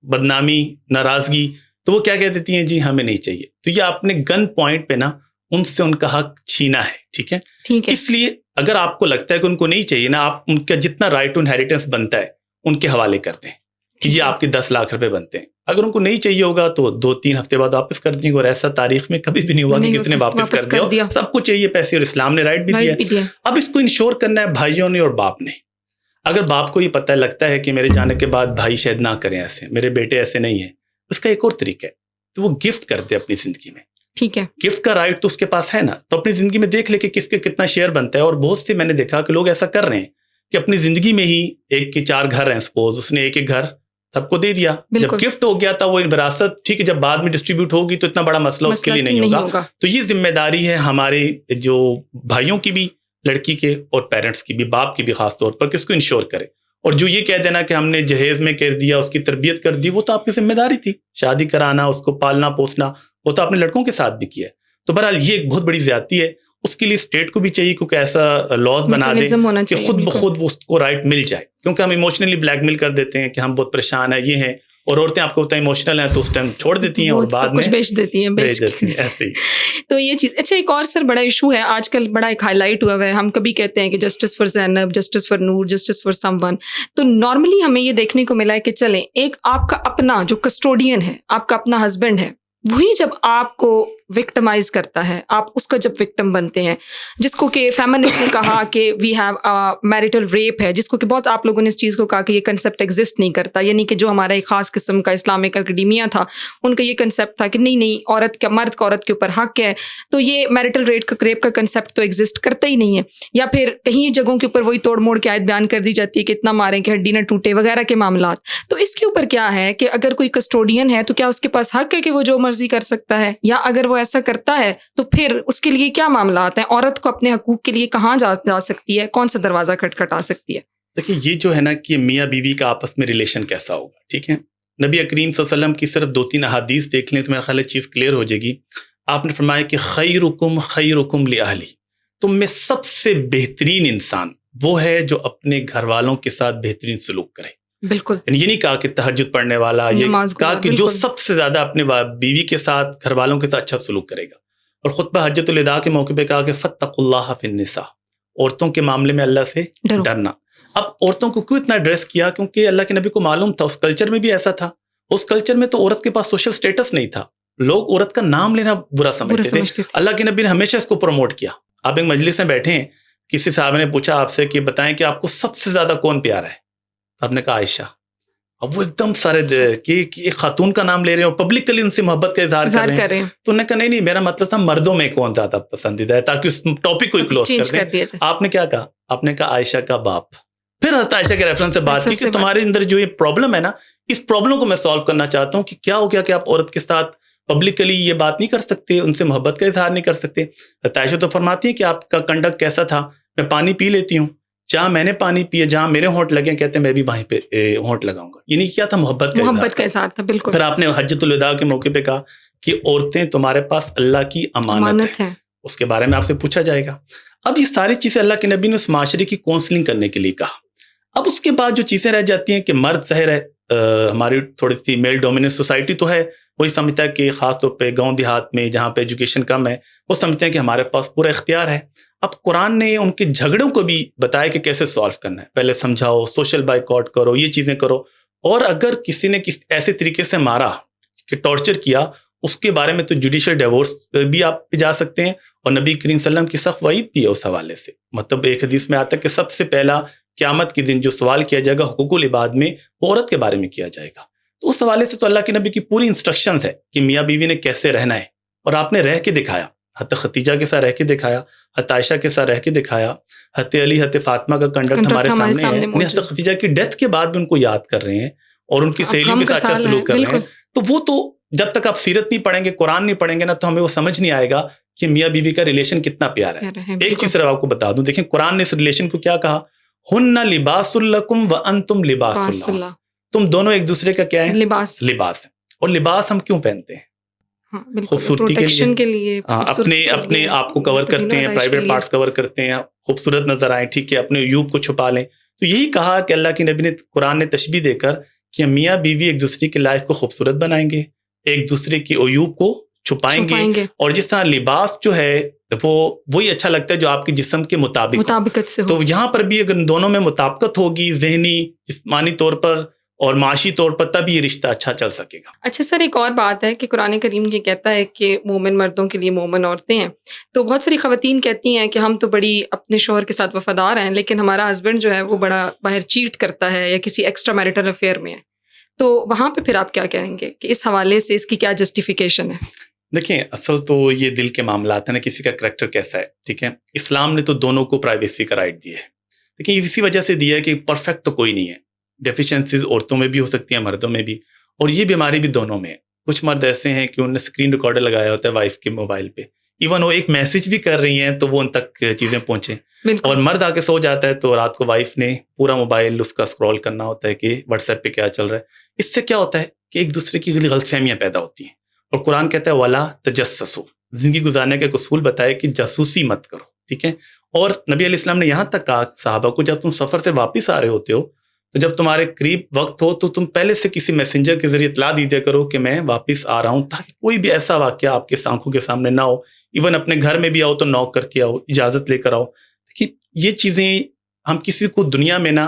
بدنامی، ناراضگی، تو وہ کیا کہہ دیتی ہیں جی ہمیں نہیں چاہیے. تو یہ آپ نے گن پوائنٹ پہ نا ان سے ان کا حق چھینا ہے. ٹھیک ہے. اس لیے اگر آپ کو لگتا ہے کہ ان کو نہیں چاہیے نا، آپ ان کا جتنا رائٹ ٹو انہیریٹنس بنتا ہے ان کے حوالے کرتے ہیں کہ جی آپ کے 10 لاکھ روپے بنتے ہیں. اگر ان کو نہیں چاہیے ہوگا تو 2-3 ہفتے بعد واپس کر دیں گے، اور ایسا تاریخ میں کبھی بھی نہیں ہوا کہ کسی نے واپس کر دیا. سب کو چاہیے پیسے، اور اسلام نے رائٹ بھی دیا. اب اس کو انشور کرنا ہے بھائیوں نے اور باپ نے. اگر باپ کو یہ پتہ لگتا ہے کہ میرے جانے کے بعد بھائی شاید نہ کریں ایسے، میرے بیٹے ایسے نہیں ہیں، اس کا ایک اور طریقہ ہے، تو وہ گفٹ کرتے اپنی زندگی میں. ٹھیک ہے. گفٹ کا رائٹ تو اس کے پاس ہے نا، تو اپنی زندگی میں دیکھ لے کہ کس کے کتنا شیئر بنتا ہے. اور بہت سے میں نے دیکھا کہ لوگ ایسا کر رہے ہیں کہ اپنی زندگی میں ہی 1 کے 4 گھر ہیں، سپوز اس نے ایک گھر سب کو دے دیا. جب گفٹ ہو گیا تھا وہ وراثت، ٹھیک ہے، جب بعد میں ڈسٹریبیوٹ ہوگی تو اتنا بڑا مسئلہ اس کے لیے نہیں ہوگا. تو یہ ذمہ داری ہے ہمارے جو بھائیوں کی بھی، لڑکی کے، اور پیرنٹس کی بھی، باپ کی بھی خاص طور پر، کس کو انشور کرے. اور جو یہ کہہ دینا کہ ہم نے جہیز میں کر دیا، اس کی تربیت کر دی، وہ تو آپ کی ذمہ داری تھی. شادی کرانا، اس کو پالنا پوسنا، وہ تو آپ نے لڑکوں کے ساتھ بھی کیا ہے. تو بہرحال یہ ایک بہت بڑی زیادتی ہے. اس کے لیے اسٹیٹ کو بھی چاہیے کیونکہ ایسا لاز بنا دے کہ خود بخود وہ اس کو رائٹ مل جائے. کیونکہ ہم ایموشنلی بلیک میل کر دیتے ہیں کہ ہم بہت پریشان ہیں، یہ ہیں، اور عورتیں آپ کو بتائیں ایموشنل ہیں تو اس ٹائم چھوڑ دیتی ہیں اور بعد میں بیچ دیتی ہیں ایسے ہی. تو یہ چیز اچھا. ایک اور سر بڑا ایشو ہے آج کل، بڑا ایک ہائی لائٹ ہوا ہے. ہم کبھی کہتے ہیں کہ justice for Zainab, justice for Noor, justice for some one. تو نارملی ہمیں یہ دیکھنے کو ملا ہے کہ چلیں ایک آپ کا اپنا جو کسٹوڈین ہے، آپ کا اپنا ہسبینڈ ہے، وہی جب آپ کو وکٹمائز کرتا ہے، آپ اس کا جب وکٹم بنتے ہیں، جس کو کہ فیمنسٹ نے کہا کہ وی ہیو میریٹل ریپ ہے، جس کو کہ بہت آپ لوگوں نے اس چیز کو کہا کہ یہ کنسیپٹ ایگزسٹ نہیں کرتا. یعنی کہ جو ہمارا ایک خاص قسم کا اسلامک اکیڈیمیا تھا، ان کا یہ کنسیپٹ تھا کہ نہیں عورت کا، مرد کا عورت کے اوپر حق ہے، تو یہ میریٹل ریپ کا کنسیپٹ تو ایگزسٹ کرتا ہی نہیں ہے. یا پھر کہیں جگہوں کے اوپر وہی توڑ موڑ کے آیت بیان کر دی جاتی ہے کہ اتنا ماریں کہ ہڈی نہ ٹوٹے وغیرہ کے معاملات. تو اس کے اوپر کیا ہے کہ اگر کوئی کسٹوڈین ہے تو کیا اس کے پاس حق ہے کہ وہ جو مرضی کر سکتا ہے، یا اگر وہ ایسا کرتا ہے تو پھر اس کے لیے کیا معاملات ہیں؟ عورت کو اپنے حقوق کے لیے کہاں جا سکتی ہے؟ کون سا دروازہ کھٹکھٹا سکتی ہے؟ دیکھیے یہ جو ہے نا کہ میاں بیوی کا آپس میں ریلیشن کیسا ہوگا. ٹھیک ہے، نبی کریم صلی اللہ علیہ وسلم کی صرف 2-3 احادیث دیکھ لیں تو میرا خیال ہے چیز کلیئر ہو جائے گی. آپ نے فرمایا کہ خیرکم لأہلی، تم میں سب سے بہترین انسان وہ ہے جو اپنے گھر والوں کے ساتھ بہترین سلوک کرے. بالکل. یہ نہیں کہا کہ تہجد پڑھنے والا، یہ کہا کہ جو سب سے زیادہ اپنے بیوی کے ساتھ، گھر والوں کے ساتھ اچھا سلوک کرے گا. اور خطبہ حجۃ الوداع کے موقع پہ کہا کہ فاتقوا اللہ فی النساء، عورتوں کے معاملے میں اللہ سے ڈرنا. اب عورتوں کو کیوں اتنا ایڈریس کیا؟ کیونکہ اللہ کے نبی کو معلوم تھا اس کلچر میں بھی ایسا تھا. اس کلچر میں تو عورت کے پاس سوشل سٹیٹس نہیں تھا، لوگ عورت کا نام لینا برا سمجھتے تھے. اللہ کے نبی نے ہمیشہ اس کو پروموٹ کیا. آپ ایک مجلس میں بیٹھے ہیں، کسی صاحب نے پوچھا آپ سے کہ بتائیں کہ آپ کو سب سے زیادہ کون پیارا ہے؟ آپ نے کہا عائشہ. اب وہ ایک دم سارے کہ ایک خاتون کا نام لے رہے ہیں اور پبلکلی ان سے محبت کا اظہار کر رہے ہیں. تو انہوں نے کہا نہیں میرا مطلب تھا مردوں میں کون زیادہ پسندیدہ ہے، تاکہ اس ٹاپک کو کلوز کر دیں. آپ نے کیا کہا؟ آپ نے کہا عائشہ کا باپ. پھر حضرت عائشہ کے ریفرنس سے بات کی کہ تمہارے اندر جو یہ پرابلم ہے نا، اس پرابلم کو میں سالو کرنا چاہتا ہوں کہ کیا ہو گیا کہ آپ عورت کے ساتھ پبلکلی یہ بات نہیں کر سکتے، ان سے محبت کا اظہار نہیں کر سکتے. حضرت عائشہ تو فرماتی ہیں کہ آپ کا کنڈکٹ کیسا تھا؟ میں پانی پی لیتی ہوں، جہاں میں نے پانی پیا، جہاں میرے ہونٹ لگے، کہتے ہیں میں بھی وہیں پہ ہونٹ لگاؤں گا. یعنی کیا تھا؟ محبت کا اظہار تھا. بالکل. پھر آپ نے حجۃ الوداع کے موقع پہ کہا کہ عورتیں تمہارے پاس اللہ کی امانت ہے، اس کے بارے میں آپ سے پوچھا جائے گا. اب یہ ساری چیزیں اللہ کے نبی نے اس معاشرے کی کونسلنگ کرنے کے لیے کہا. اب اس کے بعد جو چیزیں رہ جاتی ہیں کہ مرد ظاہر ہے ہماری تھوڑی سی میل ڈومیننٹ سوسائٹی تو ہے، وہی سمجھتا ہے کہ خاص طور پہ گاؤں دیہات میں جہاں پہ ایجوکیشن کم ہے، وہ سمجھتے ہیں کہ ہمارے پاس پورا اختیار ہے. اب قرآن نے ان کے جھگڑوں کو بھی بتایا کہ کیسے سالو کرنا ہے. پہلے سمجھاؤ، سوشل بائیکاٹ کرو، یہ چیزیں کرو. اور اگر کسی نے ایسے طریقے سے مارا کہ ٹارچر کیا، اس کے بارے میں تو جوڈیشل ڈیورس بھی آپ پہ جا سکتے ہیں. اور نبی کریم صلی اللہ علیہ وسلم کی سخت وعید بھی ہے اس حوالے سے. مطلب ایک حدیث میں آتا ہے کہ سب سے پہلا قیامت کے دن جو سوال کیا جائے گا حقوق العباد میں، وہ عورت کے بارے میں کیا جائے گا. تو اس حوالے سے تو اللہ کے نبی کی پوری انسٹرکشنز ہے کہ میاں بیوی نے کیسے رہنا ہے، اور آپ نے رہ کے دکھایا. حتی خدیجہ کے ساتھ رہ کے دکھایا، حتی عائشہ کے ساتھ رہ کے دکھایا، حتی علی، حتی فاطمہ کا کنڈکٹ ہمارے سامنے ہے. حتی خدیجہ کی ڈیتھ کے بعد بھی ان کو یاد کر رہے ہیں اور ان کی سہیلیوں کے ساتھ اچھا سلوک کر رہے ہیں. تو وہ تو جب تک آپ سیرت نہیں پڑھیں گے، قرآن نہیں پڑھیں گے نا، تو ہمیں وہ سمجھ نہیں آئے گا کہ میاں بیوی کا ریلیشن کتنا پیارا ہے. ایک چیز صرف آپ کو بتا دوں، دیکھیں قرآن نے اس ریلیشن کو کیا کہا، ہن لباس لکم وانتم لباس باس لہن، اللہ تم دونوں ایک دوسرے کا کیا ہے؟ لباس. لباس ہے. اور لباس ہم کیوں پہنتے ہیں؟ ہاں بالکل، خوبصورتی کے پروٹیکشن لیے، کے لیے، اپنے آپ کو کور کرتے ہیں، پرائیویٹ پارٹس کور کرتے ہیں، خوبصورت نظر آئیں، ٹھیک ہے، اپنے عیوب کو چھپا لیں. تو یہی کہا کہ اللہ کے نبی نے قرآن نے تشبیہ دے کر کہ میاں بیوی ایک دوسرے کی لائف کو خوبصورت بنائیں گے، ایک دوسرے کی عیوب کو چھپائیں گے. اور جس طرح لباس جو ہے وہ وہی اچھا لگتا ہے جو آپ کے جسم کے مطابقت سے ہو. تو یہاں پر بھی اگر دونوں میں مطابقت ہوگی، ذہنی جسمانی طور پر اور معاشی طور پر، تب یہ رشتہ اچھا چل سکے گا. اچھا سر، ایک اور بات ہے کہ قرآن کریم یہ کہتا ہے کہ مومن مردوں کے لیے مومن عورتیں ہیں. تو بہت ساری خواتین کہتی ہیں کہ ہم تو بڑی اپنے شوہر کے ساتھ وفادار ہیں، لیکن ہمارا ہسبینڈ جو ہے وہ بڑا باہر چیٹ کرتا ہے یا کسی ایکسٹرا میرٹل افیئر میں ہے. تو وہاں پہ پھر آپ کیا کہیں گے کہ اس حوالے سے اس کی کیا جسٹیفیکیشن ہے؟ دیکھیں، اصل تو یہ دل کے معاملات ہیں نا، کسی کا کریکٹر کیسا ہے. ٹھیک ہے، اسلام نے تو دونوں کو پرائیویسی کا رائٹ دیا ہے، لیکن اسی وجہ سے دیا ہے کہ پرفیکٹ تو کوئی نہیں ہے. ڈیفیشنسیز عورتوں میں بھی ہو سکتی ہیں، مردوں میں بھی، اور یہ بیماری بھی دونوں میں ہے. کچھ مرد ایسے ہیں کہ انہوں نے اسکرین ریکارڈر لگایا ہوتا ہے وائف کے موبائل پہ، ایون وہ ایک میسج بھی کر رہی ہیں تو وہ ان تک چیزیں پہنچیں. اور مرد آ کے سو جاتا ہے تو رات کو وائف نے پورا موبائل اس کا اسکرول کرنا ہوتا ہے کہ واٹس ایپ پہ کیا چل رہا ہے. اس سے کیا ہوتا ہے کہ ایک دوسرے کی غلط فہمیاں پیدا ہوتی ہیں. اور قرآن کہتا ہے وَلَا تَجَسَّسُوا، زندگی گزارنے کا ایک اصول بتایا کہ جاسوسی مت کرو. ٹھیک ہے، اور نبی علیہ السلام نے یہاں تک کہا صحابہ کو، جب تم سفر سے واپس آ رہے ہوتے ہو تو جب تمہارے قریب وقت ہو تو تم پہلے سے کسی میسنجر کے ذریعے اطلاع دیجیے کرو کہ میں واپس آ رہا ہوں، تاکہ کوئی بھی ایسا واقعہ آپ کے آنکھوں کے سامنے نہ ہو. ایون اپنے گھر میں بھی آؤ تو نوک کر کے آؤ، اجازت لے کر آؤ. کہ یہ چیزیں ہم کسی کو دنیا میں نا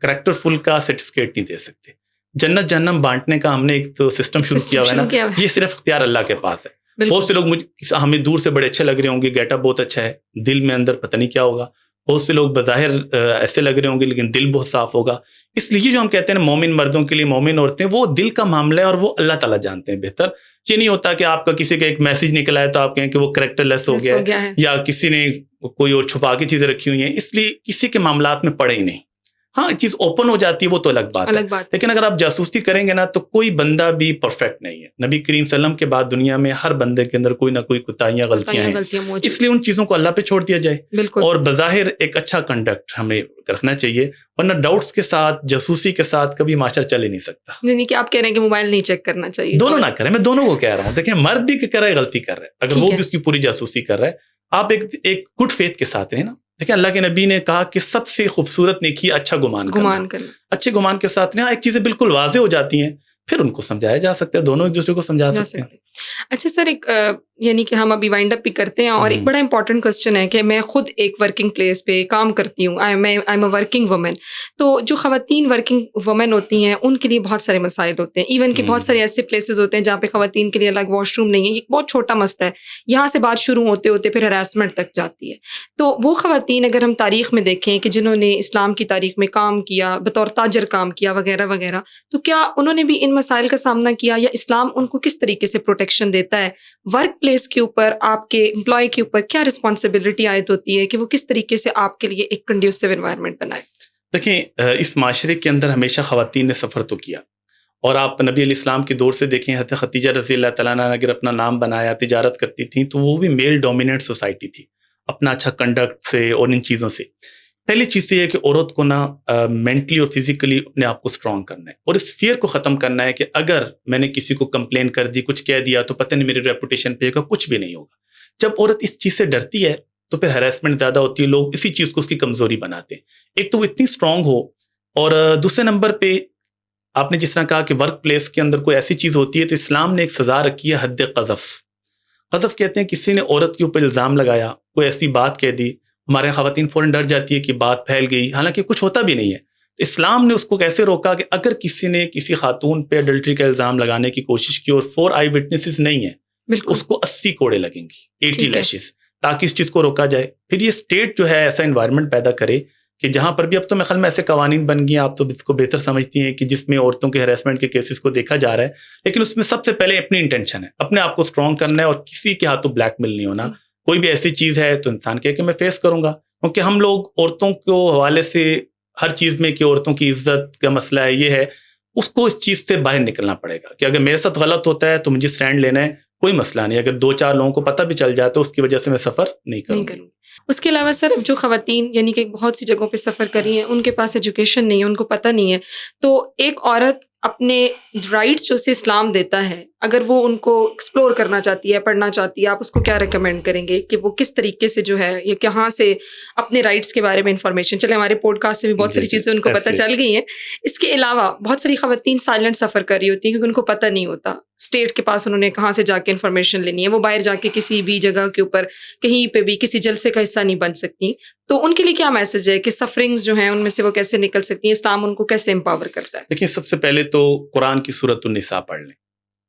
کریکٹر فل کا سرٹیفکیٹ نہیں دے سکتے. جنت جہنم بانٹنے کا ہم نے ایک تو سسٹم شروع کیا ہوا ہے نا، یہ صرف اختیار اللہ کے پاس ہے. بہت سے لوگ ہمیں دور سے بڑے اچھے لگ رہے ہوں گے، گیٹ اپ بہت اچھا ہے، دل میں اندر پتہ نہیں کیا ہوگا. بہت سے لوگ بظاہر ایسے لگ رہے ہوں گے لیکن دل بہت صاف ہوگا. اس لیے جو ہم کہتے ہیں نا مومن مردوں کے لیے مومن عورتیں، وہ دل کا معاملہ ہے اور وہ اللہ تعالیٰ جانتے ہیں بہتر. یہ نہیں ہوتا کہ آپ کا کسی کا ایک میسج نکلا ہے تو آپ کہیں کہ وہ کریکٹر لیس ہو گیا ہے یا کسی نے کوئی اور چھپا کے چیزیں رکھی ہوئی ہیں. اس لیے کسی کے معاملات میں پڑے ہی نہیں. ہاں چیز اوپن ہو جاتی ہے وہ تو الگ بات ہے، لیکن اگر آپ جاسوسی کریں گے نا تو کوئی بندہ بھی پرفیکٹ نہیں ہے. نبی کریم صلی اللہ علیہ وسلم کے بعد دنیا میں ہر بندے کے اندر کوئی نہ کوئی کوتاہیاں غلطیاں ہیں، اس لیے ان چیزوں کو اللہ پہ چھوڑ دیا جائے. اور بظاہر ایک اچھا کنڈکٹ ہمیں رکھنا چاہیے، ورنہ ڈاؤٹس کے ساتھ جاسوسی کے ساتھ کبھی معاشرہ چل ہی نہیں سکتا. یعنی کہ آپ کہہ رہے ہیں کہ موبائل نہیں چیک کرنا چاہیے، دونوں نہ کریں. میں دونوں کو کہہ رہا ہوں، دیکھیں مرد بھی کر رہا ہے غلطی کر رہا ہے، اگر وہ بھی اس کی پوری جاسوسی کر رہا ہے، آپ ایک گڈ فیتھ کے ساتھ رہیں نا. دیکھیں اللہ کے نبی نے کہا کہ سب سے خوبصورت نیکی اچھا گمان کرنا. اچھے گمان کے ساتھ ایک چیزیں بالکل واضح ہو جاتی ہیں، پھر ان کو سمجھایا جا سکتا ہے، دونوں ایک دوسرے کو سمجھا سکتے ہیں. اچھا سر، ایک یعنی کہ ہم ابھی وائنڈ اپ بھی کرتے ہیں، اور ایک بڑا امپورٹنٹ کوسچن ہے کہ میں خود ایک ورکنگ پلیس پہ کام کرتی ہوں، I am a working woman. تو جو خواتین ورکنگ وومن ہوتی ہیں ان کے لیے بہت سارے مسائل ہوتے ہیں، ایون کہ بہت سارے ایسے پلیسز ہوتے ہیں جہاں پہ خواتین کے لیے الگ واش روم نہیں ہے. ایک بہت چھوٹا مسئلہ ہے، یہاں سے بات شروع ہوتے ہوتے پھر ہراسمنٹ تک جاتی ہے. تو وہ خواتین اگر ہم تاریخ میں دیکھیں کہ جنہوں نے اسلام کی تاریخ میں کام کیا، بطور تاجر کام کیا وغیرہ وغیرہ، تو کیا انہوں نے بھی ان مسائل کا سامنا کیا، یا اسلام ان کو کس طریقے سے پروٹیکشن دیتا ہے؟ ورک پلیس کے اوپر آپ کے امپلائی کے اوپر کیا رسپانسبلٹی عائد ہوتی ہے کہ وہ کس طریقے سے آپ کے لیے ایک کنڈیوسو انوائرمنٹ بنائے؟ دیکھیں، اس معاشرے کے اندر ہمیشہ خواتین نے سفر تو کیا، اور آپ نبی علیہ السلام کے دور سے دیکھیں، حضرت خدیجہ رضی اللہ تعالیٰ عنہا اگر اپنا نام بنایا، تجارت کرتی تھیں، تو وہ بھی میل ڈومیننٹ سوسائٹی تھی. اپنا اچھا کنڈکٹ سے اور ان چیزوں سے پہلی چیز تو یہ ہے کہ عورت کو نا مینٹلی اور فزیکلی اپنے آپ کو اسٹرانگ کرنا ہے، اور اس فیئر کو ختم کرنا ہے کہ اگر میں نے کسی کو کمپلین کر دی، کچھ کہہ دیا تو پتہ نہیں میری ریپوٹیشن پہ کچھ بھی نہیں ہوگا. جب عورت اس چیز سے ڈرتی ہے تو پھر ہراسمنٹ زیادہ ہوتی ہے، لوگ اسی چیز کو اس کی کمزوری بناتے ہیں. ایک تو وہ اتنی اسٹرانگ ہو، اور دوسرے نمبر پہ آپ نے جس طرح کہا کہ ورک پلیس کے اندر کوئی ایسی چیز ہوتی ہے تو اسلام نے ایک سزا رکھی ہے، حد قذف. قذف کہتے ہیں کسی نے عورت کے اوپر الزام لگایا، کوئی ایسی بات کہہ دی، ہمارے خواتین فوراً ڈر جاتی ہے کہ بات پھیل گئی، حالانکہ کچھ ہوتا بھی نہیں ہے. اسلام نے اس کو کیسے روکا کہ اگر کسی نے کسی خاتون پہ اڈلٹری کا الزام لگانے کی کوشش کی اور 4 آئی وٹنسز نہیں ہیں، اس کو 80 کوڑے لگیں گی، 80 لیشز، تاکہ اس چیز کو روکا جائے. پھر یہ اسٹیٹ جو ہے ایسا انوائرمنٹ پیدا کرے کہ جہاں پر بھی اب تو میرے خیال میں ایسے قوانین بن گئے ہیں، آپ تو اس کو بہتر سمجھتی ہیں، کہ جس میں عورتوں کے ہراسمنٹ کے کیسز کو دیکھا جا رہا ہے، لیکن اس میں سب سے پہلے اپنی انٹینشن ہے، اپنے آپ کو اسٹرانگ کرنا ہے، اور کسی کے ہاتھوں بلیک میل نہیں ہونا. کوئی بھی ایسی چیز ہے تو انسان کہے کہ میں فیس کروں گا، کیونکہ ہم لوگ عورتوں کو حوالے سے ہر چیز میں کہ عورتوں کی عزت کا مسئلہ ہے، یہ ہے، اس کو اس چیز سے باہر نکلنا پڑے گا کہ اگر میرے ساتھ غلط ہوتا ہے تو مجھے اسٹینڈ لینا ہے، کوئی مسئلہ نہیں. اگر 2-4 لوگوں کو پتہ بھی چل جائے تو اس کی وجہ سے میں سفر نہیں کروں گا. اس کے علاوہ سر جو خواتین یعنی کہ بہت سی جگہوں پہ سفر کری ہیں، ان کے پاس ایجوکیشن نہیں ہے، ان کو پتہ نہیں ہے، تو ایک عورت اپنے رائٹس جو اسے اسلام دیتا ہے، اگر وہ ان کو ایکسپلور کرنا چاہتی ہے، پڑھنا چاہتی ہے، آپ اس کو کیا ریکمینڈ کریں گے کہ وہ کس طریقے سے جو ہے یا کہاں سے اپنے رائٹس کے بارے میں انفارمیشن، چلے ہمارے پوڈ کاسٹ سے بھی بہت ساری چیزیں ان کو پتہ چل گئی ہیں، اس کے علاوہ بہت ساری خواتین سائلنٹ سفر کر رہی ہوتی ہیں کیونکہ ان کو پتہ نہیں ہوتا اسٹیٹ کے پاس انہوں نے کہاں سے جا کے انفارمیشن لینی ہے، وہ باہر جا کے کسی بھی جگہ کے اوپر کہیں پہ بھی کسی جلسے کا حصہ نہیں بن سکتی، تو ان کے لیے کیا میسج ہے کہ سفرنگز جو ہیں ان میں سے وہ کیسے نکل سکتی ہیں، اسلام ان کو کیسے امپاور کرتا ہے؟ دیکھیں، سب سے پہلے تو قرآن کی سورۃ النساء پڑھ لیں.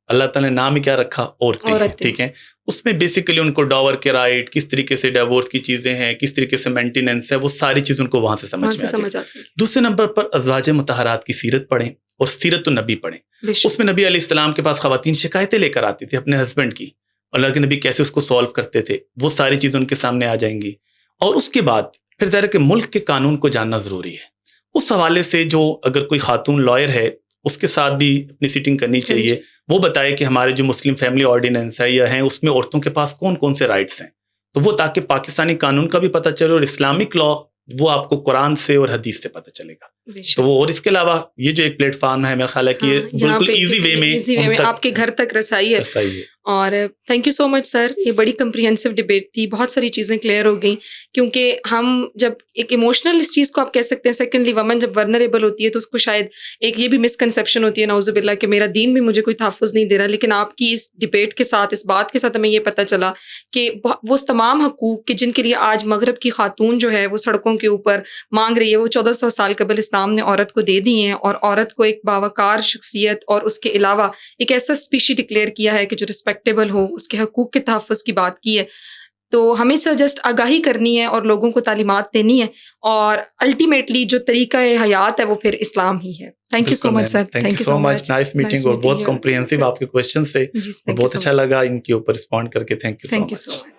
اللہ تعالیٰ نے نام ہی کیا رکھا؟ عورتیں. ٹھیک ہے، اس میں بیسیکلی ان کو ڈاور کے رائٹ، کس طریقے سے ڈیورس کی چیزیں ہیں، کس طریقے سے مینٹیننس ہے، وہ ساری چیزیں ان کو وہاں سے سمجھ میں آتی ہے. دوسرے نمبر پر ازواج مطہرات کی سیرت پڑھیں اور سیرت النبی پڑھیں. اس میں نبی علیہ السلام کے پاس خواتین شکایتیں لے کر آتی تھی اپنے ہسبینڈ کی، اللہ کے نبی کیسے اس کو سالو کرتے تھے، وہ ساری چیزیں ان کے سامنے آ جائیں گی. اور اس کے بعد پھر ظاہر ہے کہ ملک کے قانون کو جاننا ضروری ہے. اس حوالے سے جو اگر کوئی خاتون لائر ہے اس کے ساتھ بھی اپنی سیٹنگ کرنی چاہیے، وہ بتائے کہ ہمارے جو مسلم فیملی آرڈیننس ہے یا ہیں اس میں عورتوں کے پاس کون کون سے رائٹس ہیں، تو وہ تاکہ پاکستانی قانون کا بھی پتہ چلے اور اسلامک لا وہ آپ کو قرآن سے اور حدیث سے پتہ چلے گا. تو وہ اور اس کے علاوہ یہ جو ایک پلیٹ فارم ہے میرا خیال ہے کہ یہ بالکل ایزی وے میں آپ کے گھر تک رسائی ہے. اور تھینک یو سو مچ سر، یہ بڑی کمپریہنسو ڈبیٹ تھی، بہت ساری چیزیں کلیئر ہو گئیں، کیونکہ ہم جب ایک ایموشنل اس چیز کو آپ کہہ سکتے ہیں، سیکنڈلی ومن جب ورنریبل ہوتی ہے تو اس کو شاید ایک یہ بھی مسکنسیپشن ہوتی ہے نعوذ باللہ کہ میرا دین بھی مجھے کوئی تحفظ نہیں دے رہا، لیکن آپ کی اس ڈبیٹ کے ساتھ، اس بات کے ساتھ ہمیں یہ پتہ چلا کہ وہ تمام حقوق کہ جن کے لیے آج مغرب کی خاتون جو ہے وہ سڑکوں کے اوپر مانگ رہی ہے، وہ 1400 سال قبل اسلام نے عورت کو دے دی ہیں، اور عورت کو ایک باوقار شخصیت اور اس کے علاوہ ایک ایسا اسپیشی ڈکلیئر کیا ہے کہ جو رسپیکٹیبل ہو، اس کے حقوق کے تحفظ کی بات کی ہے. تو ہمیں سے جسٹ آگاہی کرنی ہے اور لوگوں کو تعلیمات دینی ہے، اور الٹیمیٹلی جو طریقہ حیات ہے وہ پھر اسلام ہی ہے. Thank you so much sir, thank you so much, nice meeting, اور بہت کمپریہنسیو آپ کے کوئسچن سے، بہت اچھا لگا ان کے اوپر رسپونڈ کر کے. Thank you so much.